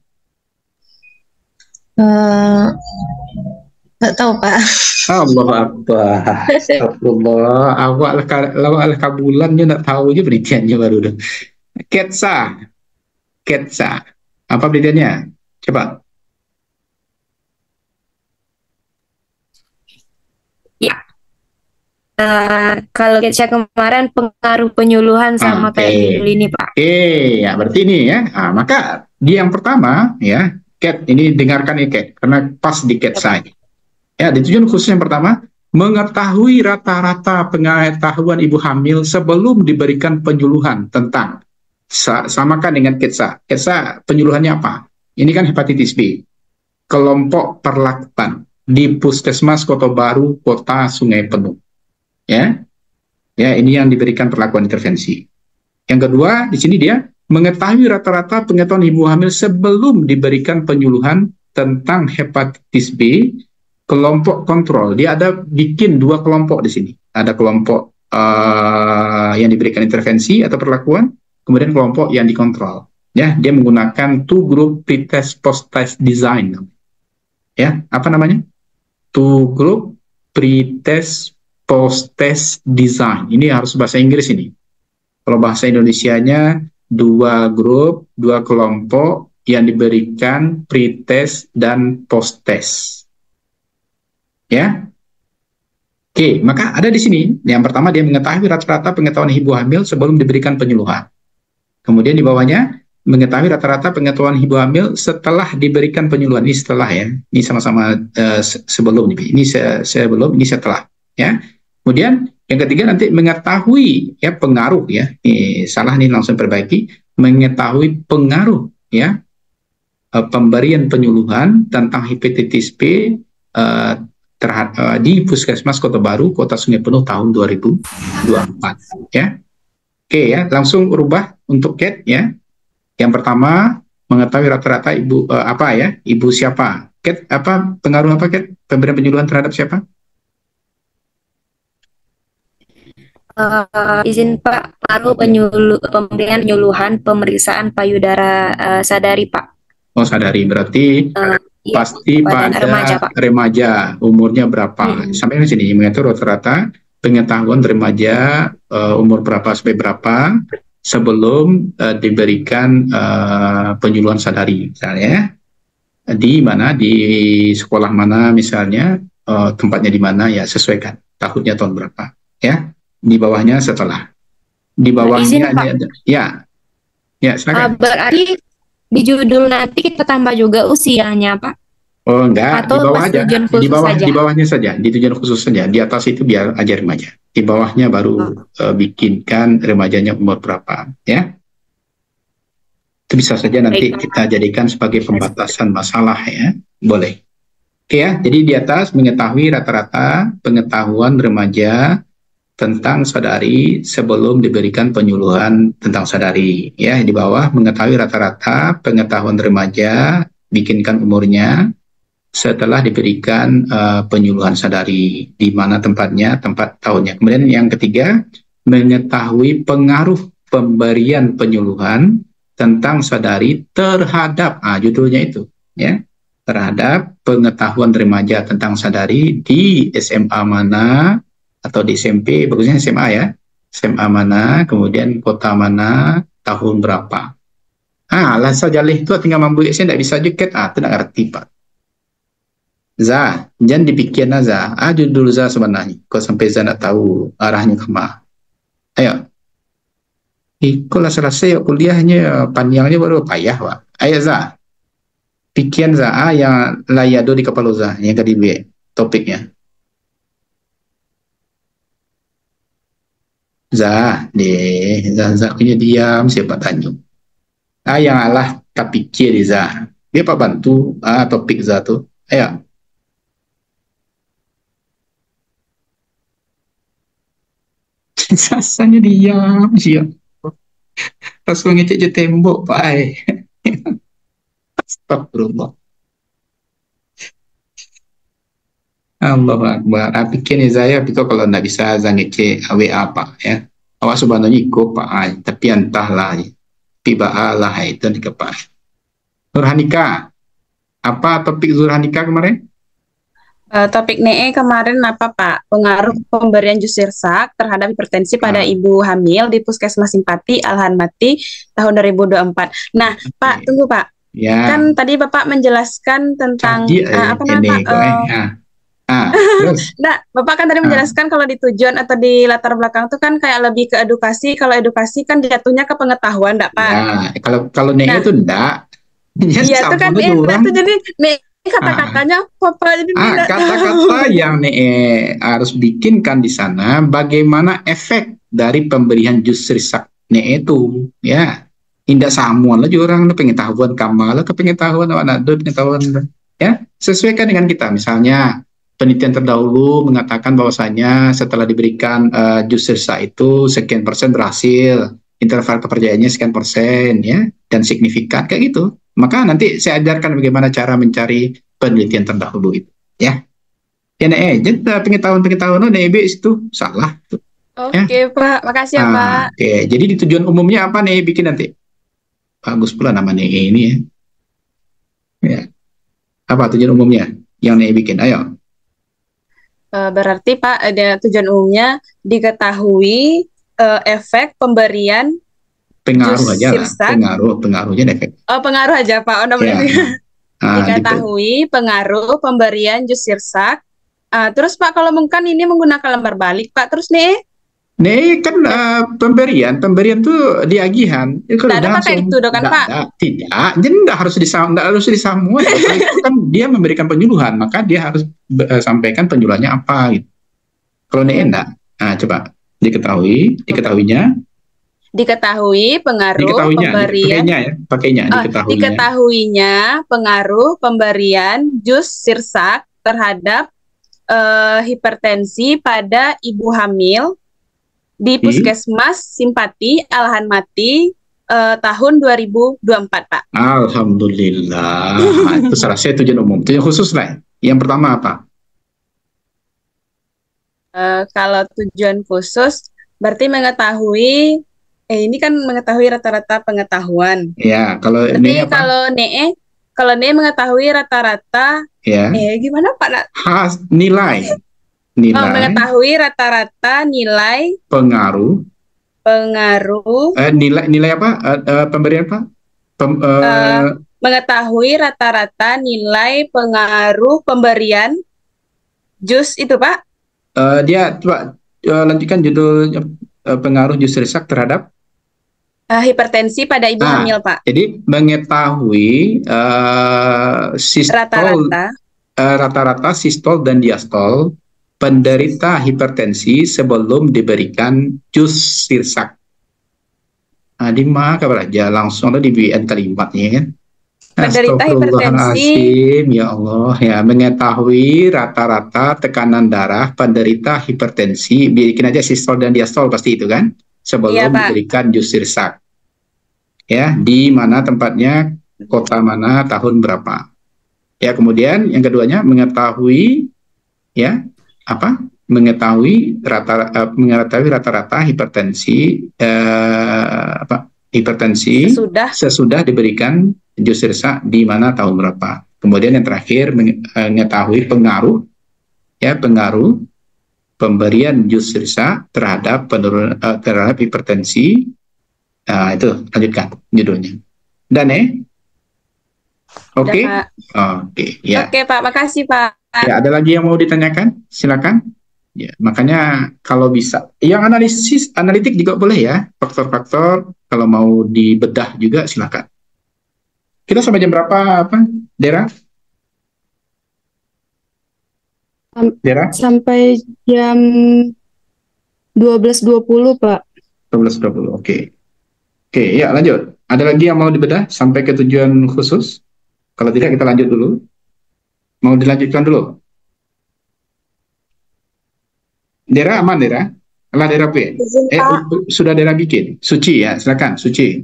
Nggak tahu, Pak. Allah Akbar. Astagfirullah. Awak lah kabulannya nggak tahu aja penelitiannya baru dah. Ketsa. Ketsa. Apa penelitiannya? Coba. Ya, kalau saya kemarin pengaruh penyuluhan sama Oke. kayak judul ini, Pak. Oke, ya berarti ini ya. Nah, maka di yang pertama ya, Cat, ini dengarkan ya Cat, karena pas di Cat saya. Ya, di tujuan khusus yang pertama, mengetahui rata-rata pengetahuan ibu hamil sebelum diberikan penyuluhan tentang samakan dengan KETSA. KETSA penyuluhannya apa? Ini kan hepatitis B. Kelompok perlakuan di Puskesmas Kota Baru, Kota Sungai Penuh. Ya, ya ini yang diberikan perlakuan intervensi. Yang kedua, di sini dia mengetahui rata-rata pengetahuan ibu hamil sebelum diberikan penyuluhan tentang hepatitis B. Kelompok kontrol, dia ada bikin dua kelompok di sini. Ada kelompok yang diberikan intervensi atau perlakuan, kemudian kelompok yang dikontrol. Ya, dia menggunakan two group pretest post-test design. Ya, apa namanya? Two group pretest post-test design. Ini harus bahasa Inggris ini. Kalau bahasa Indonesianya dua grup, dua kelompok yang diberikan pretest dan post-test. Ya, oke, maka ada di sini. Yang pertama dia mengetahui rata-rata pengetahuan ibu hamil sebelum diberikan penyuluhan. Kemudian di bawahnya mengetahui rata-rata pengetahuan ibu hamil setelah diberikan penyuluhan. Ini setelah ya, ini sama-sama sebelum ini sebelum, ini setelah ya. Kemudian yang ketiga nanti mengetahui ya pengaruh ya. Ini salah nih langsung perbaiki. Mengetahui pengaruh ya pemberian penyuluhan tentang hepatitis B di Puskesmas Kota Baru, Kota Sungai Penuh tahun 2024 ya. Oke ya, langsung rubah untuk Cat ya. Yang pertama mengetahui rata-rata ibu apa ya? Ibu siapa? Cat apa pengaruh apa Cat? Pemberian penyuluhan terhadap siapa? Izin Pak, pengaruh pemberian penyuluhan pemeriksaan payudara sadari, Pak. Oh, sadari berarti Iya, pasti pada remaja, Pak. remaja, umurnya berapa? Sampai di sini mengatur rata-rata pengetahuan remaja umur berapa sampai berapa sebelum diberikan penyuluhan sadari, misalnya di mana di sekolah mana misalnya tempatnya di mana ya sesuaikan tahunnya tahun berapa ya. Di bawahnya setelah di bawahnya ada, ya silakan. Berarti di judul nanti kita tambah juga usianya, Pak. Oh enggak, Atau di bawah aja, saja? Di bawahnya saja, di tujuan khusus saja. Di atas itu biar aja remaja. Di bawahnya baru bikinkan remajanya umur berapa, ya. Itu bisa saja nanti kita jadikan sebagai pembatasan masalah ya, boleh. Oke ya, jadi di atas mengetahui rata-rata pengetahuan remaja tentang sadari sebelum diberikan penyuluhan tentang sadari. Ya, di bawah mengetahui rata-rata pengetahuan remaja, bikinkan umurnya setelah diberikan penyuluhan sadari, di mana tempatnya, tempat tahunnya. Kemudian yang ketiga, mengetahui pengaruh pemberian penyuluhan tentang sadari terhadap, judulnya itu, ya, terhadap pengetahuan remaja tentang sadari di SMA mana, atau di SMP, bagusnya SMA ya, SMA mana, kemudian kota mana, tahun berapa. Lah saja itu tinggal mampu saya tidak bisa juga, tidak ngerti Pak. Za, jangan dipikir Za. Judul Za sebenarnya. Kau sampai Za tidak tahu arahnya kemana. Ayo. Kalau selesai kuliahnya, panjangnya baru payah Pak. Ayo Za. Pikiran Za, yang layado di kepala Za, yang tadi B, topiknya. Za, Za punya diam, siapa tanya. Yang alah kapikir Za. Dia Pak bantu, topik Za tuh. Ayo. Rasanya diam, siap. Langsung ngecek je tembok, Pak. Astagfirullah. Allah Akbar. Pikir ni saya itu kalau ndak bisa zangece WA Pak ya. Awak sebenarnya ikut Pak ai, tapi entahlah. Tiba Allah itu di kepala. Nurhanika, apa topik Nurhanika kemarin? Topik NEE kemarin apa Pak? Pengaruh pemberian jus sirsak terhadap hipertensi pada ibu hamil di Puskesmas Simpati Alhan Mati tahun 2024. Nah, Pak, tunggu Pak. Ya. Kan tadi Bapak menjelaskan tentang apa namanya Pak? Terus. Nah, Bapak kan tadi menjelaskan kalau di tujuan atau di latar belakang itu kan kayak lebih ke edukasi. Kalau edukasi kan jatuhnya ke pengetahuan, enggak Pak? Ya, kalau NEE itu enggak. Iya, itu kan enak tuh jadi NEE kata-katanya apa jadi kata-kata yang harus bikinkan di sana bagaimana efek dari pemberian jus sirsak itu ya indah samuan lah orang pengetahuan kamal ke pengetahuan anak pengetahuan ya sesuaikan dengan kita misalnya penelitian terdahulu mengatakan bahwasanya setelah diberikan jus sirsak itu sekian persen berhasil interval kepercayaannya sekian persen ya dan signifikan kayak gitu. Maka nanti saya ajarkan bagaimana cara mencari penelitian terdahulu itu, ya. Jadi pengetahuan NEB itu salah. Oke, Pak. Makasih ya, Pak. Oke, jadi di tujuan umumnya apa NEB bikin nanti? Bagus pula nama NEB ini ya. Ya. Apa tujuan umumnya yang NEB bikin? Ayo. Berarti Pak, ada tujuan umumnya diketahui efek pemberian pengaruh aja lah, pengaruhnya efek. Oh, pengaruh aja Pak. Diketahui pengaruh pemberian jus sirsak. Terus Pak, kalau mungkin ini menggunakan lembar balik Pak, terus nih kan pemberian tuh di agihan. Tidak ada pakai itu kan Pak? Tidak, jadi nggak harus disamu. Itu kan dia memberikan penyuluhan, maka dia harus sampaikan penyuluhannya apa gitu. Kalau enggak, coba diketahuinya pengaruh pemberian diketahuinya pengaruh pemberian jus sirsak terhadap hipertensi pada ibu hamil di Puskesmas Simpati Alhan Mati tahun 2024 Pak. Alhamdulillah. Itu salah saya tujuan umum. Tujuan khusus lah. Yang pertama apa? Kalau tujuan khusus berarti mengetahui ini kan mengetahui rata-rata pengetahuan. Ya, kalau NEE kalau NEE mengetahui rata-rata gimana Pak? Nilai. Mengetahui rata-rata nilai pengaruh nilai apa? Pemberian apa? Mengetahui rata-rata nilai pengaruh pemberian jus itu Pak. Dia coba lanjutkan judulnya pengaruh jus sirsak terhadap hipertensi pada ibu hamil Pak. Jadi mengetahui rata-rata sistol dan diastol penderita hipertensi sebelum diberikan jus sirsak. Di mana aja langsung ada di BN kalimatnya kan. Penderita hipertensi. Ya Allah ya, mengetahui rata-rata tekanan darah penderita hipertensi, bikin aja sistol dan diastol pasti itu kan, sebelum diberikan jus sirsak. Ya, di mana tempatnya, kota mana, tahun berapa. Ya, kemudian yang keduanya mengetahui mengetahui rata-rata hipertensi sesudah diberikan jus sirsak di mana tahun berapa. Kemudian yang terakhir mengetahui pengaruh pemberian jus sirsak terhadap hipertensi. Itu lanjutkan judulnya. Dan oke. Ya. Oke Pak, makasih Pak. Ya, ada lagi yang mau ditanyakan? Silakan. Ya, makanya kalau bisa, yang analitik juga boleh ya, faktor-faktor kalau mau dibedah juga silakan. Kita sampai jam berapa, Dera? Sampai jam 12.20, Pak. 12.20, oke. Oke, ya lanjut. Ada lagi yang mau dibedah sampai ke tujuan khusus? Kalau tidak, kita lanjut dulu. Mau dilanjutkan dulu? Dera aman, Dera? Lah Dera P. Sudah Dera bikin. Suci ya, silakan Suci.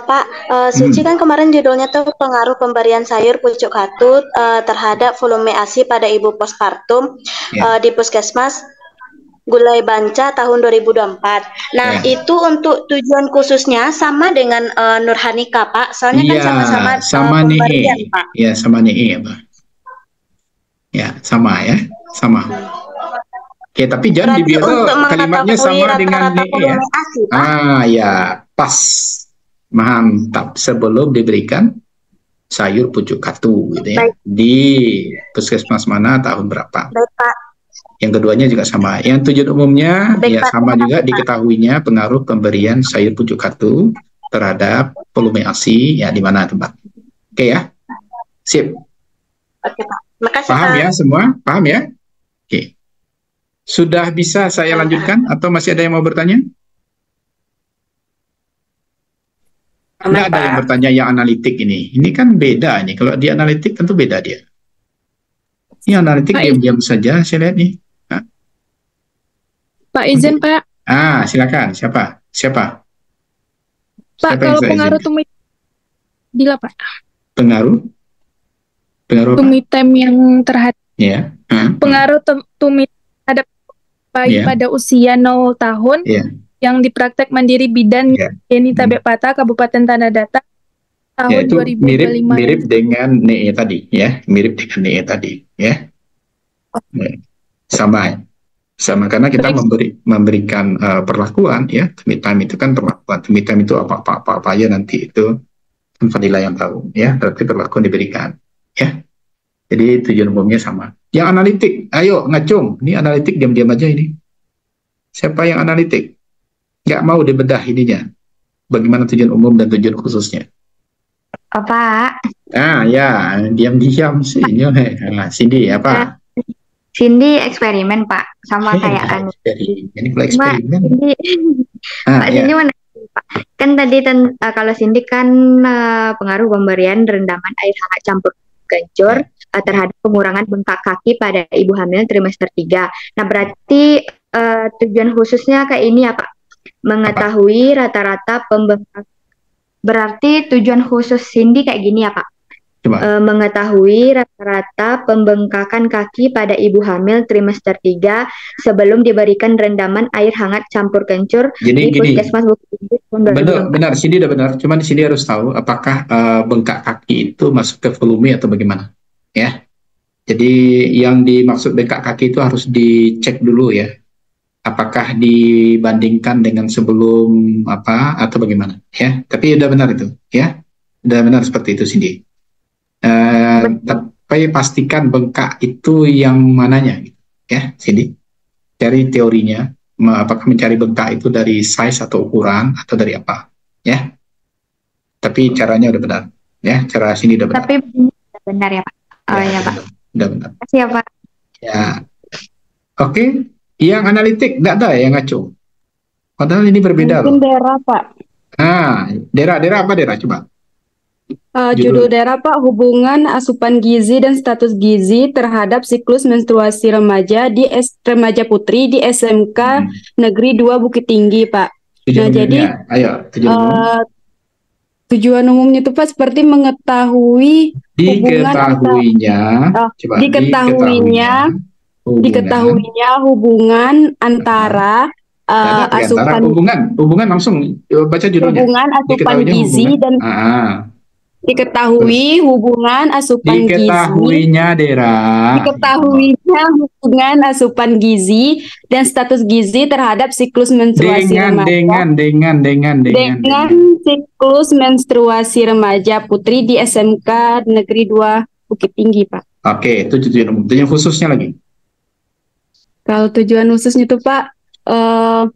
Pak, Suci kan kemarin judulnya tuh pengaruh pemberian sayur pucuk katut terhadap volume ASI pada ibu postpartum di Puskesmas Gulai Banca tahun 2024. Nah, itu untuk tujuan khususnya sama dengan Nurhanika, Pak. Soalnya kan sama-sama sama pemberian, NEE. Pak. Ya, sama NEE ya, Pak. Ya, sama ya, sama. Oke, tapi jangan Berarti dibilang untuk kalimatnya mengetahui sama dengan rata-rata NEE ya. volume ASI, Pak. Ya, pas. Mantap. Sebelum diberikan sayur pucuk katu gitu ya. Baik. Di puskesmas mana tahun berapa? Baik, Pak. Yang keduanya juga sama. Yang tujuan umumnya Baik, ya Pak. sama juga diketahuinya pengaruh pemberian sayur pucuk katu terhadap volume ASI ya di mana tempat. Oke ya. Sip. Oke, Pak. Makasih, Paham Pak. ya semua? Paham ya? Oke. Sudah bisa saya lanjutkan atau masih ada yang mau bertanya? Nggak ada yang bertanya yang analitik ini. Ini kan beda ini. Kalau di analitik tentu beda dia. Ini analitik diam-diam saja saya lihat nih. Pak izin Pak. Silakan. Siapa? Pak, Siapa yang kalau saya pengaruh izin? tumit bila Pak. Pengaruh apa? Tumitem yang terhadap Ya. pengaruh tumit terhadap bayi pada usia 0 tahun yang dipraktek mandiri bidan Yeni Tabek Pata Kabupaten Tanah Datar tahun itu 2025. mirip dengan NEE tadi ya, mirip dengan NEE tadi ya. Sama karena kita memberikan perlakuan ya. Tumit itu kan perlakuan. Tumit itu apa aja nanti itu Fadila yang tahu ya, berarti perlakuan diberikan ya. Jadi tujuan umumnya sama. Yang analitik, ayo ngacung. Ini analitik diam-diam aja ini. Siapa yang analitik? Nggak mau dibedah ininya. Bagaimana tujuan umum dan tujuan khususnya? Pak. Ya, diam-diam sih. Cindy apa? Cindy eksperimen, Pak, sama kayak Ani. Ini kalau eksperimen. Pak Cindy mana? Pak. Kan tadi kalau Cindy kan pengaruh pemberian rendaman air hangat campur kencur terhadap pengurangan bengkak kaki pada ibu hamil trimester 3. Nah, berarti tujuan khususnya kayak ini ya, Pak. Mengetahui rata-rata pembengkak. Berarti tujuan khusus Cindy kayak gini ya, Pak. Mengetahui rata-rata pembengkakan kaki pada ibu hamil trimester 3 sebelum diberikan rendaman air hangat campur kencur di Puskesmas Bukit Tinggi. Benar, Cindy udah benar. Cuman di sini harus tahu apakah bengkak kaki itu masuk ke volume atau bagaimana, ya. Jadi yang dimaksud bengkak kaki itu harus dicek dulu ya. Apakah dibandingkan dengan sebelum apa atau bagaimana, ya. Tapi udah benar itu, ya. Udah benar seperti itu, Cindy. Tapi pastikan bengkak itu yang mananya, ya, Cindy. Dari teorinya, apakah mencari bengkak itu dari size atau ukuran atau dari apa, ya. Tapi caranya udah benar, ya. Cara sini udah benar. Tapi benar ya, Pak. Ya Pak. Udah benar. Terima kasih ya, Pak. Ya. Oke. Yang analitik nggak ada yang ngaco. Padahal ini berbeda loh. Mungkin daerah, Pak. Daerah apa daerah coba? Judul daerah Pak, hubungan asupan gizi dan status gizi terhadap siklus menstruasi remaja di remaja putri di SMK Negeri 2 Bukit Tinggi, Pak. Tujuan umumnya itu Pak seperti mengetahui diketahuinya hubungan antara asupan hubungan langsung baca judulnya. Hubungan asupan gizi dan diketahui hubungan asupan gizi. Diketahuinya hubungan asupan gizi dan status gizi terhadap siklus menstruasi remaja. Dengan siklus menstruasi remaja putri di SMK Negeri 2 Bukit Tinggi, Pak. Oke, itu tujuan umum. Tujuan khususnya lagi. Kalau tujuan khususnya itu Pak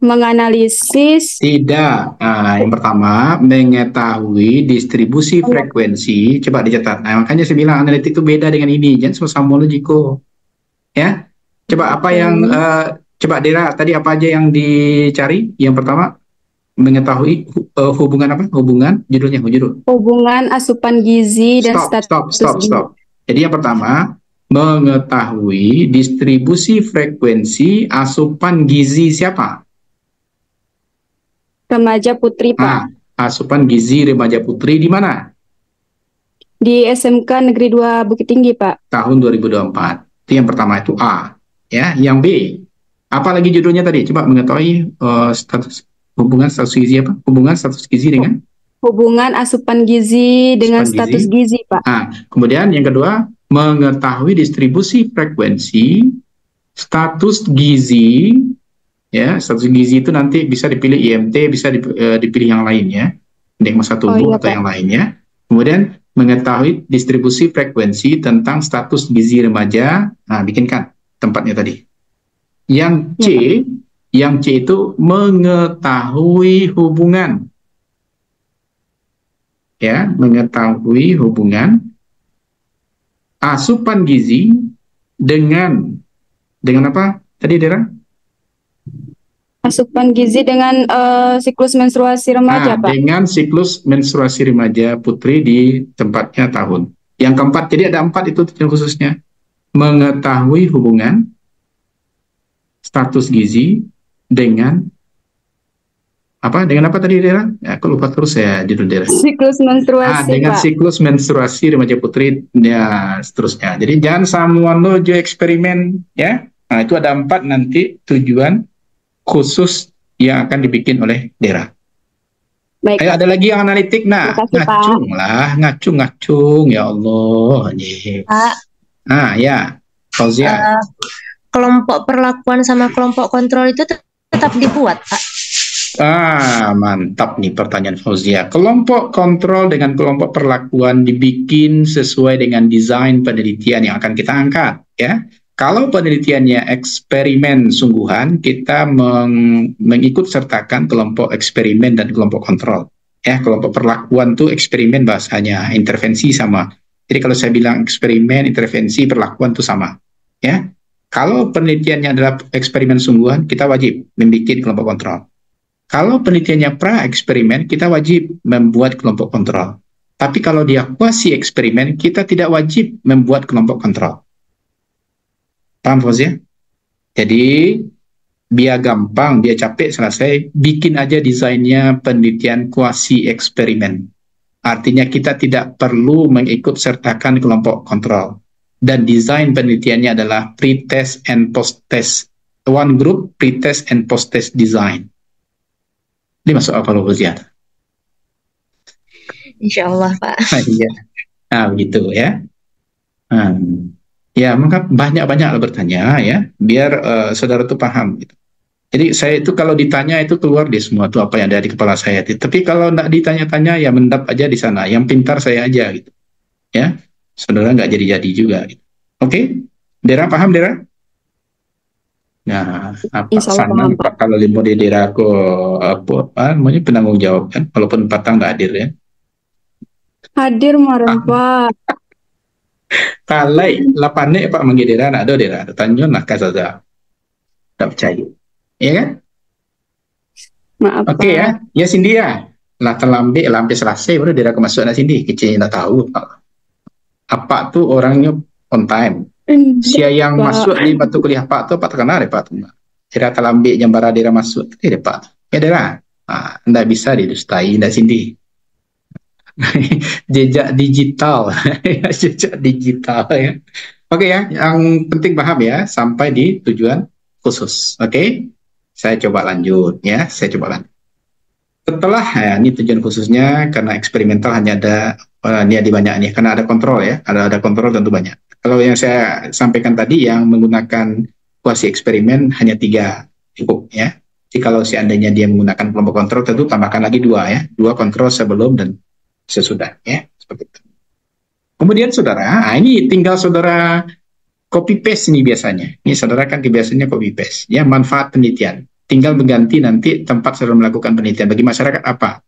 menganalisis. Tidak. Yang pertama mengetahui distribusi frekuensi. Coba dicatat. Makanya saya bilang analitik itu beda dengan ini. Jangan sama logiko. Ya. Coba apa yang coba Dera tadi apa aja yang dicari? Yang pertama mengetahui hubungan apa? Judul. Hubungan asupan gizi dan status. Stop. Jadi yang pertama mengetahui distribusi frekuensi asupan gizi siapa? Remaja putri, Pak. asupan gizi remaja putri di mana? Di SMK Negeri 2 Bukit Tinggi, Pak. Tahun 2024. Itu yang pertama, itu A. Ya, yang B. Apa lagi judulnya tadi? Coba mengetahui hubungan status gizi apa? Hubungan status gizi dengan? Hubungan asupan gizi dengan status gizi, Pak. Kemudian yang kedua, mengetahui distribusi frekuensi status gizi. Ya, status gizi itu nanti bisa dipilih IMT, bisa dipilih yang lainnya, indeks massa tubuh atau yang lainnya. Kemudian mengetahui distribusi frekuensi tentang status gizi remaja. Nah, bikinkan tempatnya tadi. Yang C itu mengetahui hubungan. Ya, mengetahui hubungan asupan gizi dengan apa tadi, Dera? Asupan gizi dengan siklus menstruasi remaja, Pak. Dengan siklus menstruasi remaja putri di tempatnya tahun. Yang keempat, jadi ada 4 itu tujuan khususnya. Mengetahui hubungan status gizi dengan apa? Dengan apa tadi, Dera? Ya, aku lupa terus ya judul, Dera. Siklus menstruasi, dengan Pak. Siklus menstruasi remaja putri, ya seterusnya. Jadi jangan semua nojo eksperimen, ya. Nah, itu ada 4 nanti tujuan khusus yang akan dibikin oleh Dera. Baik. Ayo, ada lagi yang analitik. Nah, ngacung ya Allah. Pak. Ya, Fauzia. Kelompok perlakuan sama kelompok kontrol itu tetap dibuat, Pak. Mantap nih pertanyaan Fauzia. Kelompok kontrol dengan kelompok perlakuan dibikin sesuai dengan desain penelitian yang akan kita angkat, ya. Kalau penelitiannya eksperimen sungguhan, kita mengikut sertakan kelompok eksperimen dan kelompok kontrol. Ya, kelompok perlakuan tuh eksperimen bahasanya, intervensi sama. Jadi kalau saya bilang eksperimen, intervensi, perlakuan tuh sama. Ya, kalau penelitiannya adalah eksperimen sungguhan, kita wajib membuat kelompok kontrol. Kalau penelitiannya pra-eksperimen, kita wajib membuat kelompok kontrol. Tapi kalau dia quasi-eksperimen, kita tidak wajib membuat kelompok kontrol. Paham, Fauzia? Jadi, biar gampang, biar capek selesai, bikin aja desainnya penelitian quasi-eksperimen. Artinya kita tidak perlu mengikut sertakan kelompok kontrol. Dan desain penelitiannya adalah pre-test and post-test. One group, pre-test and post-test design. Ini masuk apa, Fauzia? Insya Allah, Pak. Iya. Nah, begitu ya. Ya, maka banyak-banyak bertanya ya, biar saudara itu paham. Gitu. Jadi saya itu kalau ditanya itu keluar di semua tuh apa yang ada di kepala saya. Tapi kalau nggak ditanya-tanya ya mendap aja di sana. Yang pintar saya aja gitu. Ya, saudara nggak jadi-jadi juga. Gitu. Oke, Dera paham, Dera? Nah, apa sana Pak kalau limo di Dera apa namanya penanggung jawab kan, walaupun patang nggak hadir ya. Hadir marah Pak. Kalai lapane Pak manggil Dera nak ada Dera tanya nak kasaza. Tak percaya. Ya kan? Maaf. Oke ya. Ya Cindy ya. Lah terlambat lampe selesai baru Dera kemasuk nak Cindy. Kecil nak tahu. Apa tuh orangnya on time. Sia yang masuk di batu kuliah Pak tuh Pak terkenal ya Pak tuh. Dera terlambat jam bara Dera masuk. Ya Pak. Ya Dera. Ndak bisa didustai ndak Cindy. Jejak digital. Jejak digital ya. Oke ya, yang penting paham ya sampai di tujuan khusus. Oke. Saya coba lanjut ya, Setelah ya, ini tujuan khususnya karena eksperimental hanya ada ini di banyak nih karena ada kontrol ya, ada kontrol tentu banyak. Kalau yang saya sampaikan tadi yang menggunakan kuasi eksperimen hanya 3 cukup ya. Jadi kalau seandainya dia menggunakan kelompok kontrol tentu tambahkan lagi 2 ya, 2 kontrol sebelum dan sesudah ya, seperti itu. Kemudian saudara, ini tinggal saudara copy paste ini biasanya. Ini saudara kan biasanya copy paste ya, manfaat penelitian. Tinggal mengganti nanti tempat saudara melakukan penelitian bagi masyarakat apa?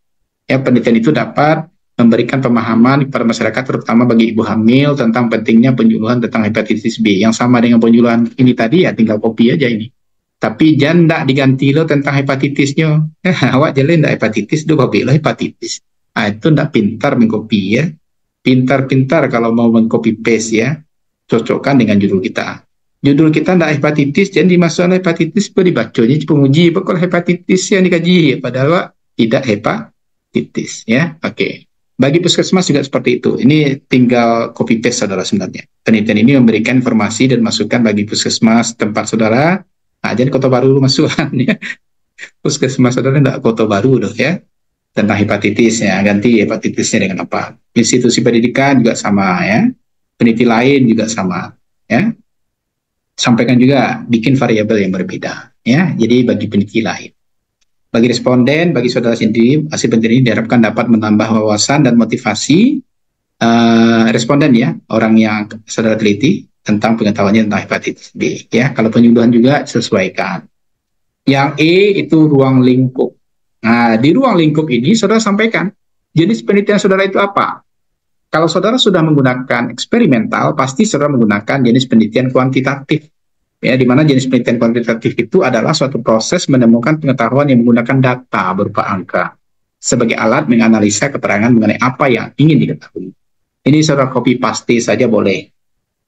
Ya, penelitian itu dapat memberikan pemahaman kepada masyarakat terutama bagi ibu hamil tentang pentingnya penyuluhan tentang hepatitis B. Yang sama dengan penyuluhan ini tadi ya tinggal copy aja ini. Tapi jangan ndak diganti lo tentang hepatitisnya. Awak jalan ndak hepatitis, do babi lo hepatitis. Itu ndak pintar mengcopy ya. Pintar-pintar kalau mau mengcopy paste ya. Cocokkan dengan judul kita. Judul kita ndak hepatitis, jadi dimasukkan hepatitis, dibaconya penguji, kalau hepatitis yang dikaji, padahal tidak hepatitis. hepatitis ya. Oke. Bagi puskesmas juga seperti itu. Ini tinggal copy paste saudara sebenarnya. Penelitian ini memberikan informasi dan masukan bagi puskesmas tempat saudara. Nah, jadi Kota Baru masukan ya. Puskesmas saudara tidak Kota Baru loh ya. Tentang hepatitis ya, ganti hepatitisnya dengan apa. Institusi pendidikan juga sama ya. Peneliti lain juga sama ya. Sampaikan juga bikin variabel yang berbeda ya. Jadi bagi peneliti lain. Bagi responden, bagi saudara sendiri, hasil penelitian ini diharapkan dapat menambah wawasan dan motivasi responden ya, orang yang saudara teliti tentang pengetahuannya tentang hepatitis B. Ya, kalau penyuluhan juga sesuaikan. Yang E itu ruang lingkup. Nah, di ruang lingkup ini saudara sampaikan jenis penelitian saudara itu apa. Kalau saudara sudah menggunakan eksperimental, pasti saudara menggunakan jenis penelitian kuantitatif. Ya, di mana jenis penelitian kuantitatif itu adalah suatu proses menemukan pengetahuan yang menggunakan data berupa angka sebagai alat menganalisa keterangan mengenai apa yang ingin diketahui. Ini saudara copy paste saja boleh.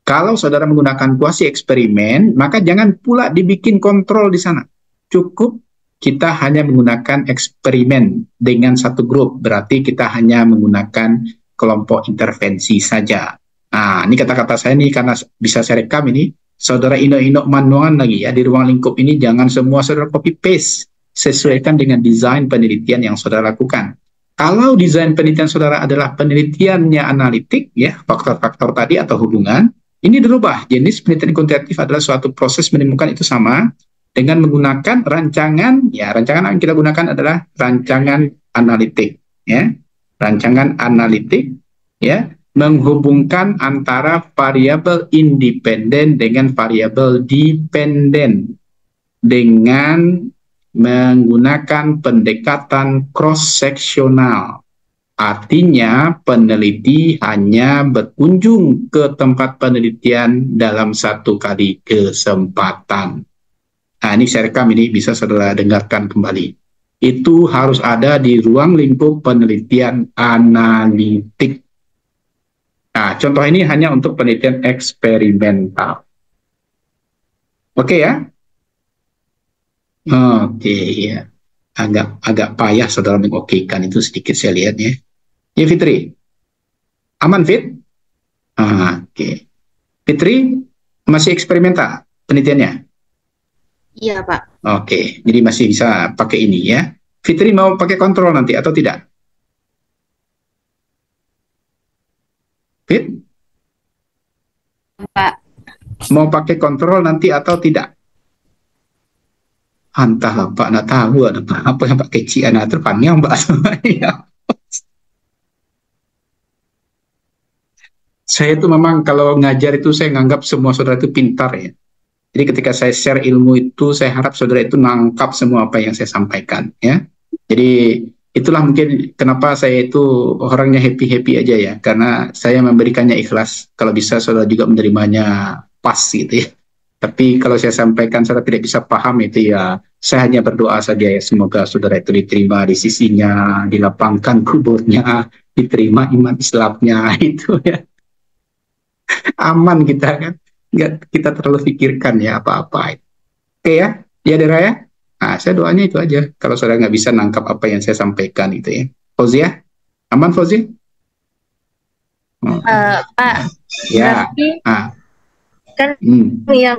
Kalau saudara menggunakan kuasi eksperimen, maka jangan pula dibikin kontrol di sana. Cukup kita hanya menggunakan eksperimen dengan satu grup, berarti kita hanya menggunakan kelompok intervensi saja. Nah, ini kata-kata saya nih karena bisa saya rekam ini. Saudara inok-inok manual lagi ya, di ruang lingkup ini jangan semua saudara copy paste, sesuaikan dengan desain penelitian yang saudara lakukan. Kalau desain penelitian saudara adalah penelitiannya analitik ya, faktor-faktor tadi atau hubungan, ini dirubah. Jenis penelitian kuantitatif adalah suatu proses menemukan itu sama dengan menggunakan rancangan, ya rancangan yang kita gunakan adalah rancangan analitik ya. Rancangan analitik ya, menghubungkan antara variabel independen dengan variabel dependen dengan menggunakan pendekatan cross-seksional. Artinya peneliti hanya berkunjung ke tempat penelitian dalam satu kali kesempatan. Nah, ini saya rekam, ini bisa saudara dengarkan kembali. Itu harus ada di ruang lingkup penelitian analitik. Nah, contoh ini hanya untuk penelitian eksperimental. Oke ya? Oke ya. Agak payah saudara mengokekan itu sedikit saya lihat ya. Ya Fitri. Aman Fit? Oke. Fitri masih eksperimental penelitiannya? Iya, Pak. Oke, jadi masih bisa pakai ini ya. Fitri mau pakai kontrol nanti atau tidak? Fit? Pak. Mau pakai kontrol nanti atau tidak? Entahlah Pak, nggak tahu ada apa yang pakai ciana terpanggil Mbak semuanya. Saya itu memang kalau ngajar itu saya nganggap semua saudara itu pintar ya. Jadi ketika saya share ilmu itu, saya harap saudara itu nangkap semua apa yang saya sampaikan ya. Jadi itulah mungkin kenapa saya itu orangnya happy-happy aja ya, karena saya memberikannya ikhlas. Kalau bisa saudara juga menerimanya pas gitu ya. Tapi kalau saya sampaikan saudara tidak bisa paham itu ya, saya hanya berdoa saja ya, semoga saudara itu diterima di sisinya, dilapangkan kuburnya, diterima iman Islamnya itu ya. Aman kita kan, nggak kita terlalu pikirkan ya apa-apa. Oke ya, ya Dera ya. Nah, saya doanya itu aja. Kalau saudara nggak bisa nangkap apa yang saya sampaikan itu ya. Fauzia, aman Fauzia? Pak, ya. Berarti kan yang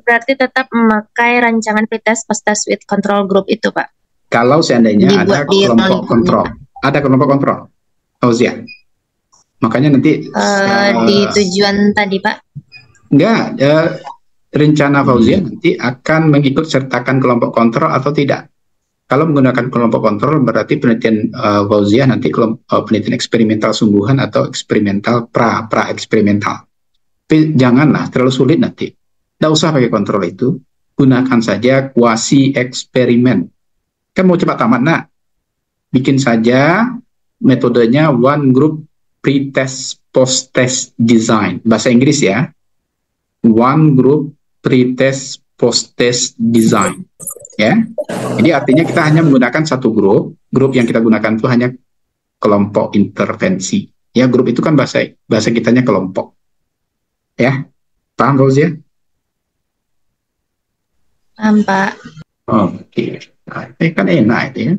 berarti tetap memakai rancangan pretest post-test with control group itu, Pak. Kalau seandainya ada kelompok kontrol, ada kelompok kontrol, Fauzia. Makanya nanti di tujuan tadi, Pak. Enggak, rencana Fauzia nanti akan mengikut sertakan kelompok kontrol atau tidak. Kalau menggunakan kelompok kontrol berarti penelitian Fauzia nanti penelitian eksperimental sungguhan atau eksperimental pra-eksperimental. Tapi janganlah terlalu sulit nanti. Tidak usah pakai kontrol itu. Gunakan saja kuasi eksperimen. Kan mau cepat tamat, nak? Bikin saja metodenya one group pre-test post-test design. Bahasa Inggris ya. One group pre-test post-test design. Ya. Jadi artinya kita hanya menggunakan satu grup. Grup yang kita gunakan itu hanya kelompok intervensi. Ya, grup itu kan bahasa kitanya kelompok. Ya. Paham Fauzia? Paham, Pak. Oke. Nah, kan enak itu ya.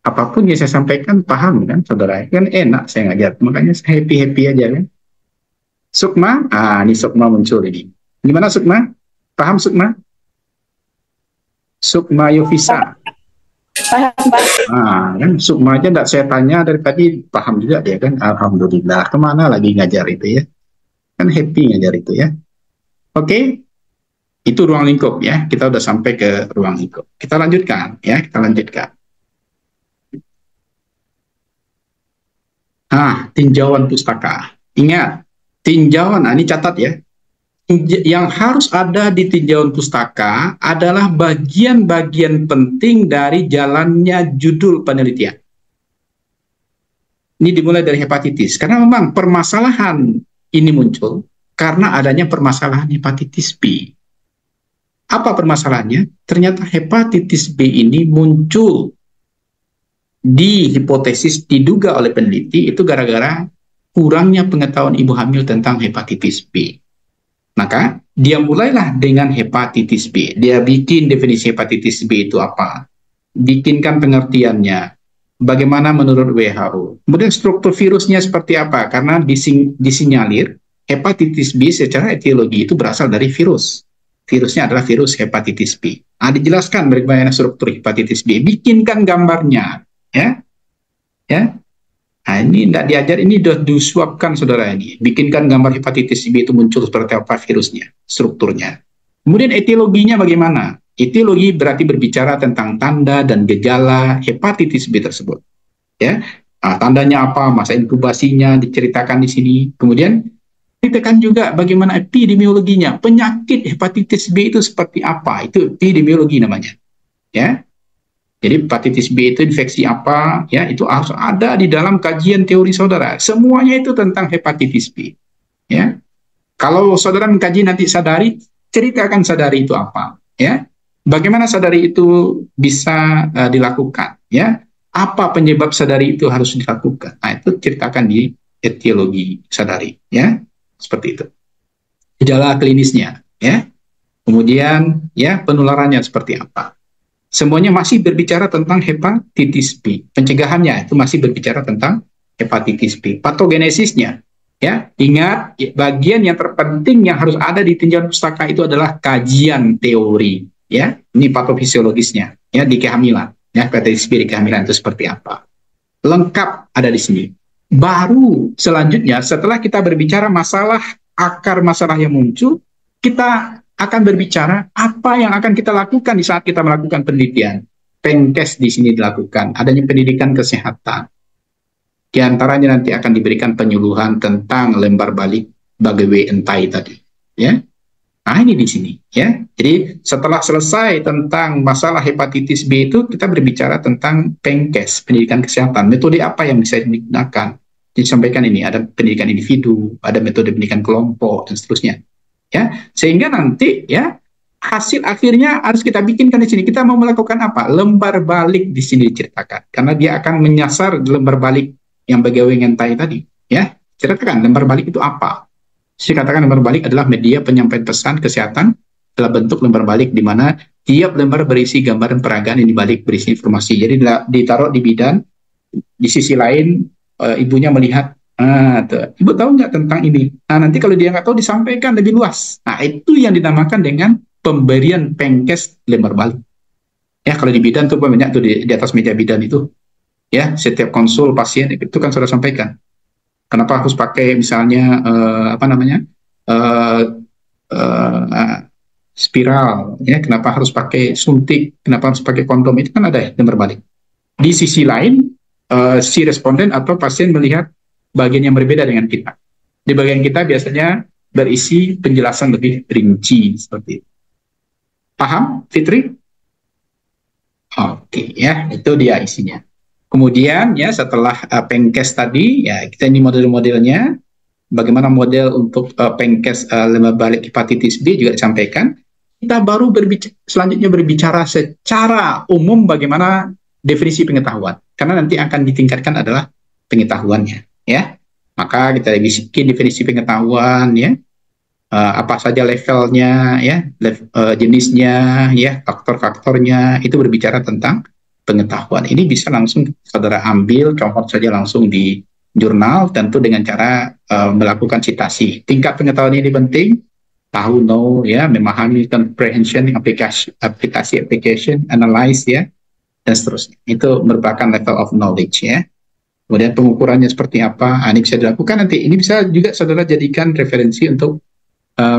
apapun yang saya sampaikan paham kan saudara, kan enak saya ngajar, makanya saya happy aja kan. Sukma, ini Sukma muncul ini. Gimana Sukma? Paham Sukma? Sukma Yovisa. Paham, Pak. Kan Sukma aja enggak saya tanya dari tadi, paham juga dia kan. Alhamdulillah. Kemana lagi ngajar itu ya? Kan happy ngajar itu ya. Oke. Itu ruang lingkup ya. Kita udah sampai ke ruang lingkup. Kita lanjutkan ya, kita lanjutkan. Tinjauan pustaka. Ingat, tinjauan, ini catat ya. Yang harus ada di tinjauan pustaka adalah bagian-bagian penting dari jalannya judul penelitian. Ini dimulai dari hepatitis, karena memang permasalahan ini muncul karena adanya permasalahan hepatitis B. Apa permasalahannya? Ternyata hepatitis B ini muncul di hipotesis diduga oleh peneliti itu gara-gara kurangnya pengetahuan ibu hamil tentang hepatitis B. Maka dia mulailah dengan hepatitis B. Dia bikin definisi hepatitis B itu apa, bikinkan pengertiannya, bagaimana menurut WHO. Kemudian struktur virusnya seperti apa, karena disinyalir hepatitis B secara etiologi itu berasal dari virus. Virusnya adalah virus hepatitis B. Dijelaskan bagaimana struktur hepatitis B, bikinkan gambarnya, ya. Ini tidak diajar, ini sudah disuapkan saudara ini. Bikinkan gambar hepatitis B itu muncul seperti apa virusnya, strukturnya. Kemudian etiologinya bagaimana? Etiologi berarti berbicara tentang tanda dan gejala hepatitis B tersebut. Ya, tandanya apa, masa inkubasinya diceritakan di sini. Kemudian ceritakan juga bagaimana epidemiologinya, penyakit hepatitis B itu seperti apa, itu epidemiologi namanya. Ya. Jadi hepatitis B itu infeksi apa, ya itu harus ada di dalam kajian teori saudara. Semuanya itu tentang hepatitis B. Ya, kalau saudara mengkaji nanti sadari, ceritakan sadari itu apa, ya. Bagaimana sadari itu bisa dilakukan, ya. Apa penyebab sadari itu harus dilakukan? Itu ceritakan di etiologi sadari, ya. Seperti itu. Gejala klinisnya, ya. Kemudian, ya penularannya seperti apa? Semuanya masih berbicara tentang hepatitis B. Pencegahannya itu masih berbicara tentang hepatitis B. Patogenesisnya, ya. Ingat, bagian yang terpenting yang harus ada di tinjauan pustaka itu adalah kajian teori, ya. Ini patofisiologisnya, ya, di kehamilan, ya. Hepatitis B di kehamilan itu seperti apa? Lengkap ada di sini. Baru selanjutnya, setelah kita berbicara masalah akar masalah yang muncul, kita akan berbicara apa yang akan kita lakukan di saat kita melakukan penelitian. Penkes di sini dilakukan, adanya pendidikan kesehatan. Di antaranya nanti akan diberikan penyuluhan tentang lembar balik Bagewei Entai tadi, ya. Ini di sini, ya. Jadi setelah selesai tentang masalah hepatitis B itu, kita berbicara tentang penkes, pendidikan kesehatan. Metode apa yang bisa digunakan? Disampaikan ini, ada pendidikan individu, ada metode pendidikan kelompok, dan seterusnya. Ya, sehingga nanti ya hasil akhirnya harus kita bikinkan di sini. Kita mau melakukan apa? Lembar balik di sini diceritakan, karena dia akan menyasar lembar balik yang Bagewei Entai tadi. Ya, ceritakan lembar balik itu apa. Saya katakan lembar balik adalah media penyampaian pesan kesehatan dalam bentuk lembar balik, di mana tiap lembar berisi gambaran peragaan yang dibalik berisi informasi. Jadi ditaruh di bidan, di sisi lain ibunya melihat. Ibu tahu nggak tentang ini? Nanti kalau dia nggak tahu disampaikan lebih luas. Itu yang dinamakan dengan pemberian penkes lembar balik. Ya, kalau di bidan tuh banyak tuh di atas meja bidan itu. Ya, setiap konsul pasien itu kan sudah sampaikan. Kenapa harus pakai misalnya spiral? Ya, kenapa harus pakai suntik? Kenapa harus pakai kondom? Itu kan ada ya lembar balik. Di sisi lain, si responden atau pasien melihat bagian yang berbeda dengan kita. Di bagian kita biasanya berisi penjelasan lebih rinci seperti itu. Paham, Fitri? Oke, ya, itu dia isinya. Kemudian ya setelah penkes tadi, ya kita ini model-modelnya. Bagaimana model untuk penkes lembar balik hepatitis B juga disampaikan. Kita baru selanjutnya berbicara secara umum bagaimana definisi pengetahuan. Karena nanti akan ditingkatkan adalah pengetahuannya. Ya, maka kita bikin definisi pengetahuan, ya, apa saja levelnya, ya, jenisnya, ya, faktor-faktornya, itu berbicara tentang pengetahuan. Ini bisa langsung saudara ambil, comot saja langsung di jurnal, tentu dengan cara melakukan citasi. Tingkat pengetahuan ini penting, tahu, know, ya, memahami, comprehension, application, analyze, ya, dan seterusnya. Itu merupakan level of knowledge, ya. Kemudian pengukurannya seperti apa, ini bisa dilakukan nanti. Ini bisa juga saudara jadikan referensi untuk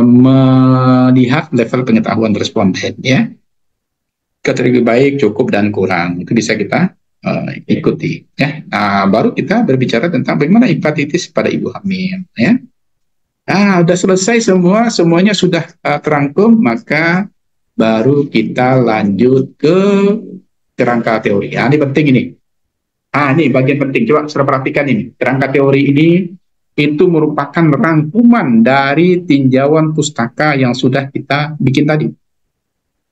melihat level pengetahuan responden, ya. Lebih baik, cukup, dan kurang. Itu bisa kita ikuti, ya. Nah, baru kita berbicara tentang bagaimana hepatitis pada ibu hamil, ya. Nah, sudah selesai semuanya sudah terangkum, maka baru kita lanjut ke kerangka teori. Ini penting ini. Ini bagian penting. Coba saudara perhatikan ini. Kerangka teori ini itu merupakan rangkuman dari tinjauan pustaka yang sudah kita bikin tadi.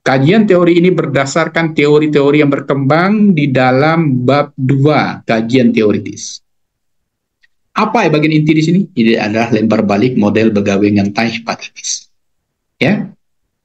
Kajian teori ini berdasarkan teori-teori yang berkembang di dalam bab 2 kajian teoritis. Apa ya bagian inti di sini? Ini adalah lempar balik model begawe ngentai hepatitis. Ya,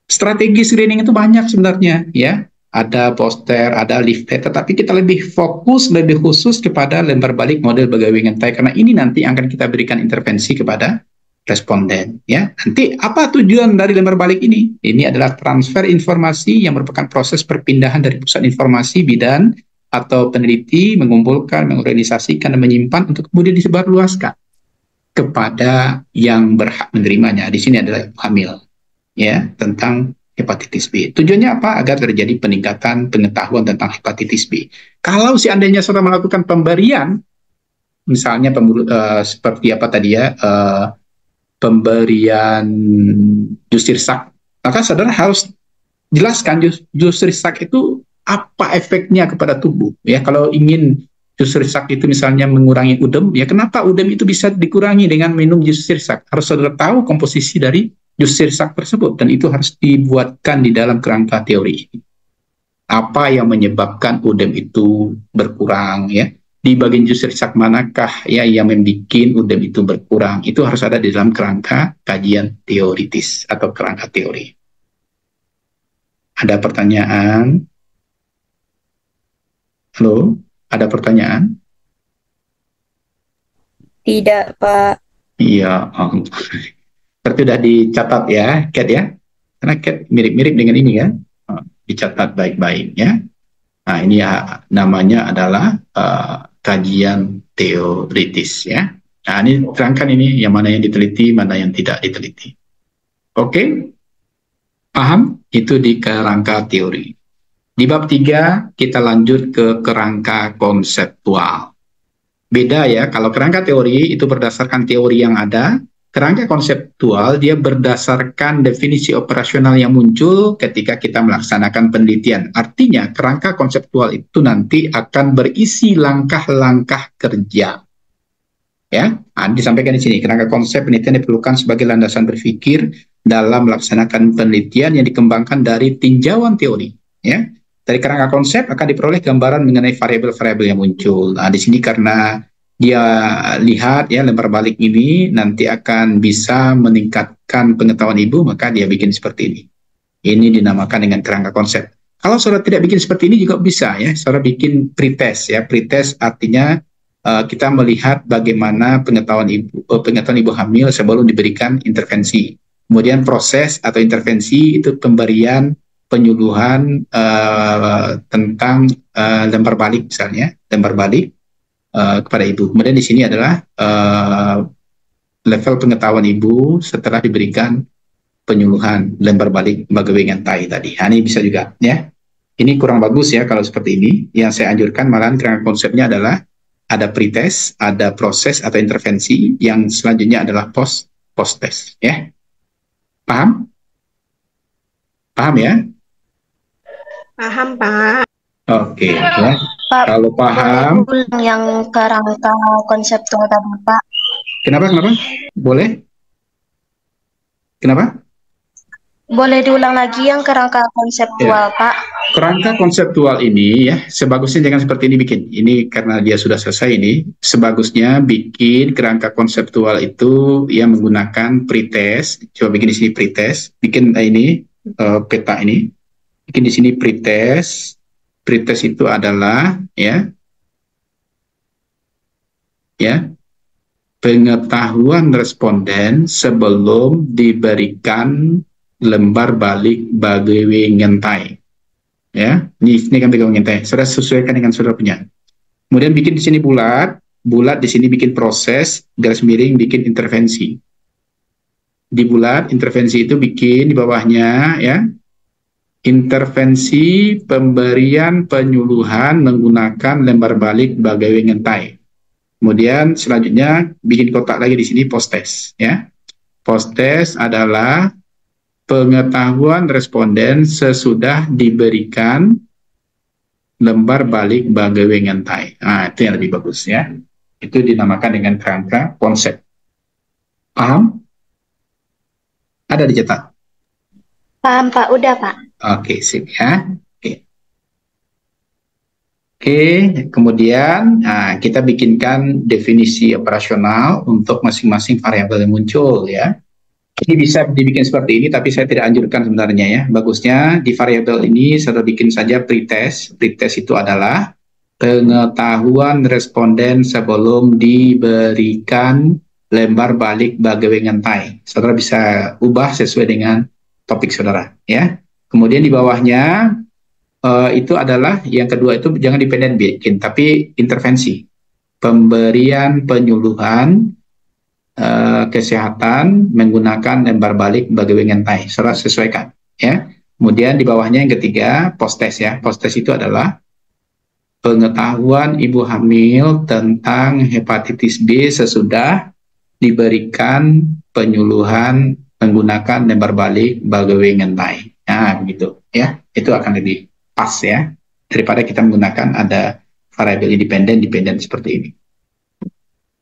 strategi screening itu banyak sebenarnya. Ya, ada poster, ada leaflet, tetapi kita lebih fokus, lebih khusus kepada lempar balik model begawe ngentai karena ini nanti akan kita berikan intervensi kepada responden, ya. Nanti apa tujuan dari lembar balik ini? Ini adalah transfer informasi yang merupakan proses perpindahan dari pusat informasi bidan atau peneliti mengumpulkan, mengorganisasikan, dan menyimpan untuk kemudian disebarluaskan kepada yang berhak menerimanya. Di sini adalah ibu hamil, ya, tentang hepatitis B. Tujuannya apa? Agar terjadi peningkatan pengetahuan tentang hepatitis B. Kalau seandainya saudara melakukan pemberian, misalnya seperti apa tadi ya, pemberian jus sirsak, maka saudara harus jelaskan jus sirsak itu apa efeknya kepada tubuh, ya. Kalau ingin jus sirsak itu misalnya mengurangi udem, ya kenapa udem itu bisa dikurangi dengan minum jus sirsak? Harus saudara tahu komposisi dari jus sirsak tersebut, dan itu harus dibuatkan di dalam kerangka teori. Apa yang menyebabkan udem itu berkurang, ya? Di bagian jus sirsak manakah ya yang membuat udem itu berkurang? Itu harus ada di dalam kerangka kajian teoritis atau kerangka teori. Ada pertanyaan? Halo, ada pertanyaan? Tidak, Pak. Iya, berarti sudah dicatat ya, Cat ya? Karena Cat mirip-mirip dengan ini ya, dicatat baik-baik ya. Nah, ini ya, namanya adalah kajian teoritis ya. Nah, ini terangkan ini yang mana yang diteliti, mana yang tidak diteliti. Oke? Paham? Itu di kerangka teori. Di bab 3 kita lanjut ke kerangka konseptual. Beda ya, kalau kerangka teori itu berdasarkan teori yang ada, kerangka konseptual dia berdasarkan definisi operasional yang muncul ketika kita melaksanakan penelitian. Artinya kerangka konseptual itu nanti akan berisi langkah-langkah kerja. Ya, disampaikan di sini kerangka konsep penelitian diperlukan sebagai landasan berpikir dalam melaksanakan penelitian yang dikembangkan dari tinjauan teori. Ya, dari kerangka konsep akan diperoleh gambaran mengenai variabel-variabel yang muncul. Nah, di sini karena dia lihat ya lembar balik ini nanti akan bisa meningkatkan pengetahuan ibu, maka dia bikin seperti ini. Ini dinamakan dengan kerangka konsep. Kalau saudara tidak bikin seperti ini juga bisa ya, saudara bikin pretest ya. Pretest artinya kita melihat bagaimana pengetahuan ibu hamil sebelum diberikan intervensi. Kemudian proses atau intervensi itu pemberian penyuluhan tentang lembar balik misalnya, lembar balik kepada ibu. Kemudian di sini adalah level pengetahuan ibu setelah diberikan penyuluhan lembar balik bagawe ngentai tadi. Nah, ini bisa juga ya. Ini kurang bagus ya kalau seperti ini. Yang saya anjurkan malahan kerangka konsepnya adalah ada pretest, ada proses atau intervensi, yang selanjutnya adalah post test ya. Paham? Paham ya? Paham, Pak. Oke, ya. Pak, Kalau paham. Yang kerangka konseptual tadi, Pak. Kenapa? Boleh? Kenapa? Boleh diulang lagi yang kerangka konseptual, ya. Pak. Kerangka konseptual ini ya, sebagusnya jangan seperti ini bikin. Ini karena dia sudah selesai ini, sebagusnya bikin kerangka konseptual itu yang menggunakan pretest. Coba bikin di sini pretest, bikin ini peta ini. Bikin di sini pretest pretest itu adalah ya pengetahuan responden sebelum diberikan lembar balik bagawe ngentai. Ya, ini kan bagawe ngentai. Saudara sesuaikan dengan saudara punya. Kemudian bikin di sini bulat di sini bikin proses, garis miring bikin intervensi. Di bulat intervensi itu bikin di bawahnya ya. Intervensi pemberian penyuluhan menggunakan lembar balik bagawe ngentai. Kemudian selanjutnya bikin kotak lagi di sini postes ya. Postes adalah pengetahuan responden sesudah diberikan lembar balik bagawe ngentai. Nah, itu yang lebih bagus ya. Itu dinamakan dengan kerangka konsep. Paham? Ada dicetak? Paham Pak, udah Pak. Oke, sip ya. Oke, kemudian kita bikinkan definisi operasional untuk masing-masing variabel yang muncul ya. Ini bisa dibikin seperti ini, tapi saya tidak anjurkan sebenarnya ya. Bagusnya di variabel ini saya bikin saja pretest. Pretest itu adalah pengetahuan responden sebelum diberikan lembar balik bagawe ngentai. Saudara bisa ubah sesuai dengan topik saudara ya. Kemudian di bawahnya itu adalah yang kedua itu jangan dependen bikin, tapi intervensi, pemberian penyuluhan kesehatan menggunakan lembar balik bagawe ngentai. Saudara sesuaikan ya. Kemudian di bawahnya yang ketiga postes ya. Postes itu adalah pengetahuan ibu hamil tentang hepatitis B sesudah diberikan penyuluhan menggunakan lembar balik bagawe ngentai. Nah begitu ya. Itu akan lebih pas ya daripada kita menggunakan ada variabel dependen seperti ini.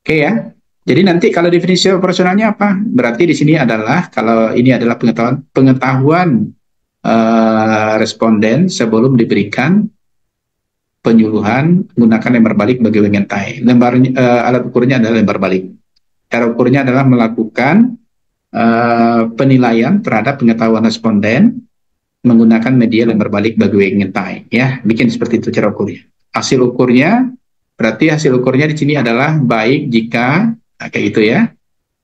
Oke ya. Jadi nanti kalau definisi operasionalnya apa? Berarti di sini adalah kalau ini adalah pengetahuan responden sebelum diberikan penyuluhan menggunakan lembar balik bagawe ngentai. Alat ukurnya adalah lembar balik. Cara ukurnya adalah melakukan penilaian terhadap pengetahuan responden menggunakan media lembar balik bagawe ngentai ya. Bikin seperti itu cara ukurnya. Hasil ukurnya berarti hasil ukurnya di sini adalah baik jika kayak gitu ya.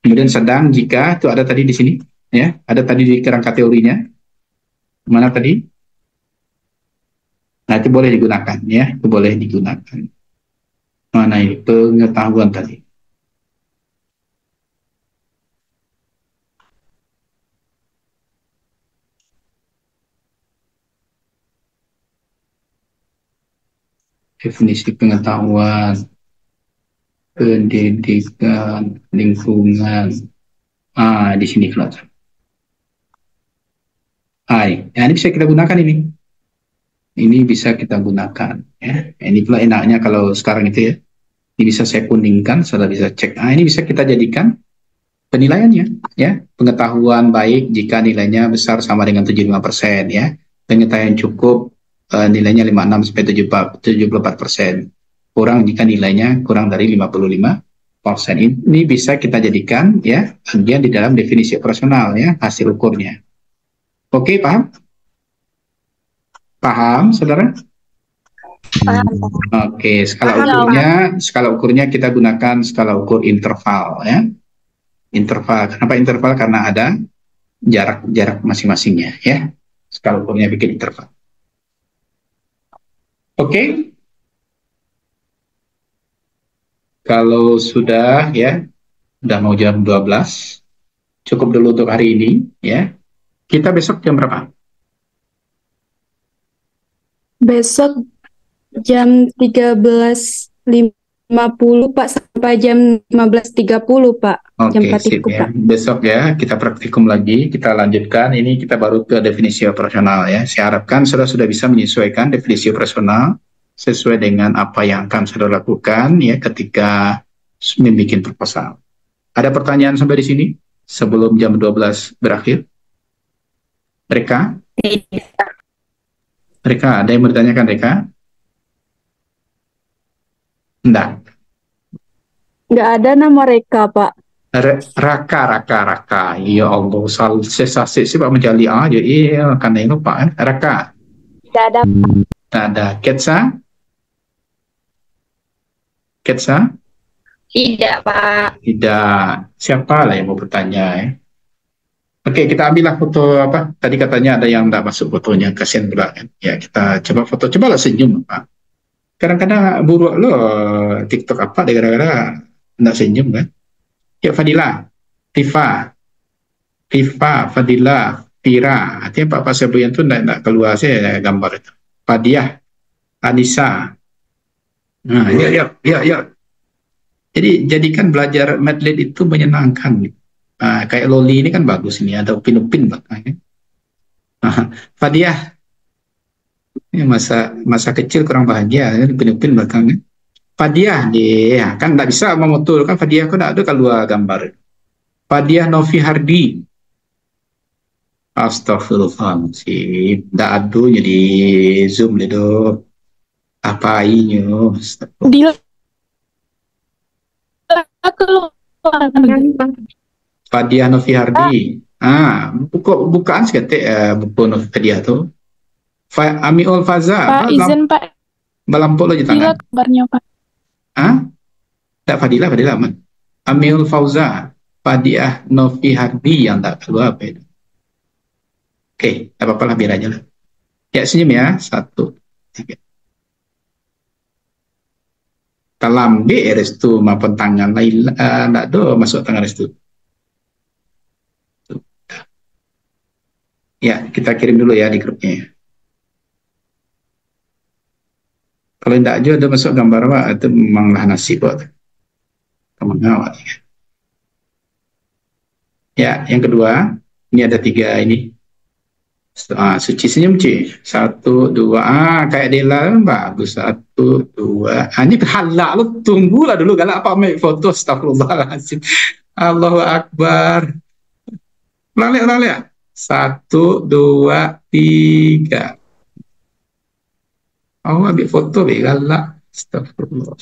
Kemudian sedang jika itu ada tadi di sini ya. Ada tadi di kerangka teorinya. Mana tadi? Nah, itu boleh digunakan ya. Itu boleh digunakan. Mana ini pengetahuan tadi? Definisi pengetahuan, pendidikan, lingkungan. Di sini kelihatan. Ini bisa kita gunakan ini. Ini bisa kita gunakan. Ya. Ini pula enaknya kalau sekarang itu ya. Ini bisa saya kuningkan, saudara bisa cek. Ini bisa kita jadikan penilaiannya. Ya. Pengetahuan baik jika nilainya besar sama dengan 75% ya. Pengetahuan cukup nilainya 56 sampai 74%. Kurang jika nilainya kurang dari 55%. Ini bisa kita jadikan ya bagian di dalam definisi operasional ya hasil ukurnya. Oke, paham? Paham, saudara? Paham. Oke, skala ukurnya kita gunakan skala ukur interval ya. Interval. Kenapa interval? Karena ada jarak masing-masingnya ya. Skala ukurnya bikin interval. Oke. Kalau sudah ya, udah mau jam 12, cukup dulu untuk hari ini ya. Kita besok jam berapa? Besok jam 13.50 Pak sampai jam 15.30 Pak. Oke, Jam sip praktikum ya. Pak. Besok ya kita praktikum lagi, kita lanjutkan. Ini kita baru ke definisi operasional ya. Saya harapkan saudara sudah bisa menyesuaikan definisi operasional sesuai dengan apa yang akan saudara lakukan ya ketika membuat proposal. Ada pertanyaan sampai di sini sebelum jam 12 berakhir? Reka? Reka, ada yang bertanyakan Reka? Enggak. Nggak ada nama Reka Pak. Raka. Ya Allah, sesasik sih Pak menjali aja. Iya, karena ini Pak. Raka. Tidak ada. Tak ada. Ketsa? Ketsa? Tidak, Pak. Tidak. Siapa lah yang mau bertanya ya? Oke, kita ambillah foto apa? Tadi katanya ada yang tidak masuk fotonya, kasihan pula kan. Ya, kita coba foto. Cobalah senyum, Pak. Kadang-kadang buruk loh TikTok apa gara-gara tidak senyum kan. Ya, Fadila, Rifa, Fadila, Fira. Artinya Pak Sebuyan itu tidak keluar saya gambar itu. Fadiah, Anissa. Nah, ya. Jadi jadikan belajar Madlet itu menyenangkan. Kayak Loli ini kan bagus ini, ada upin-upin belakangnya. Fadiah, ini masa kecil kurang bahagia, upin-upin belakangnya. Fadiah, dia kan tidak bisa memotol kan Fadiah kok tidak ada keluar gambar. Fadiah Novi Hardi. Astagfirullahaladzim, tidak ada di Zoom itu. Apa ini? Dia Fadiah Novi Hardi. Bukaan sekete buku Novi Fadiah tuh. Amiul Faza. Pak, izin Pak. Balampuk aja tangan. Kabarnya Pak. Tak Fadilah man. Amiul Fauza. Fadiah Novi Hardi yang tak keluar apa itu. Oke, tak apa-apa lah, biar aja lah. Ya, senyum ya. 1, 3. Kalambe restu maupun tangan lain ndak do masuk tangan restu. Ya, kita kirim dulu ya di grupnya. Kalau tidak aja ada masuk gambar Pak, itu memanglah nasib buat teman awak. Ya, yang kedua, ini ada 3 ini. Suci senyum Ci. 1, 2. Kayak Dela bagus. 1, 2. Ini halak lu, tunggulah dulu galak apa make foto. Astagfirullahaladzim. Allahu Akbar. Ulang lihat. 1, 2, 3. Oh, ambil foto galak. Astagfirullah.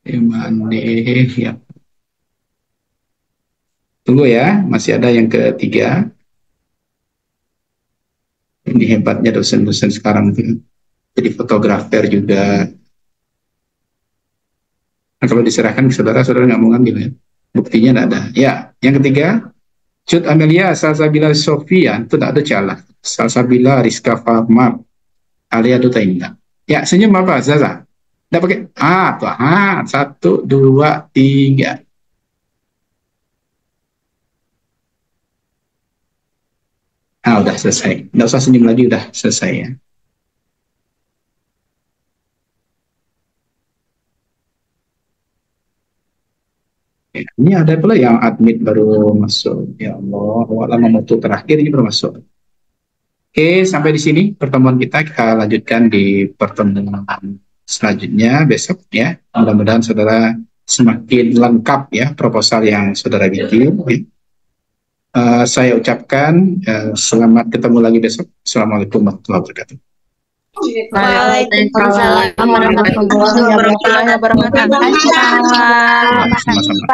Gimana ya? Tunggu ya, masih ada yang ketiga. Ini hebatnya dosen-dosen sekarang itu. Jadi fotografer juga. Nah, kalau diserahkan ke saudara nggak mau ngambil ya. Buktinya nggak ada. Ya, yang ketiga, Cut Amelia, Salsabila Sofian, itu nggak ada calah. Salsabila Rizka Farmar, Alia Duta Indah. Ya, senyum apa, Zaza? Nggak pakai. Tuh. 1, 2, 3. Udah selesai. Nggak usah senyum lagi, udah selesai ya. Ini ada pula yang admit baru masuk. Ya Allah, lama mutu terakhir ini baru masuk. Oke, sampai di sini pertemuan kita. Kita lanjutkan di pertemuan selanjutnya besok ya. Mudah-mudahan saudara semakin lengkap ya proposal yang saudara bikin. Saya ucapkan selamat ketemu lagi besok. Assalamualaikum warahmatullahi wabarakatuh. Waalaikumsalam warahmatullahi wabarakatuh. Sama-sama.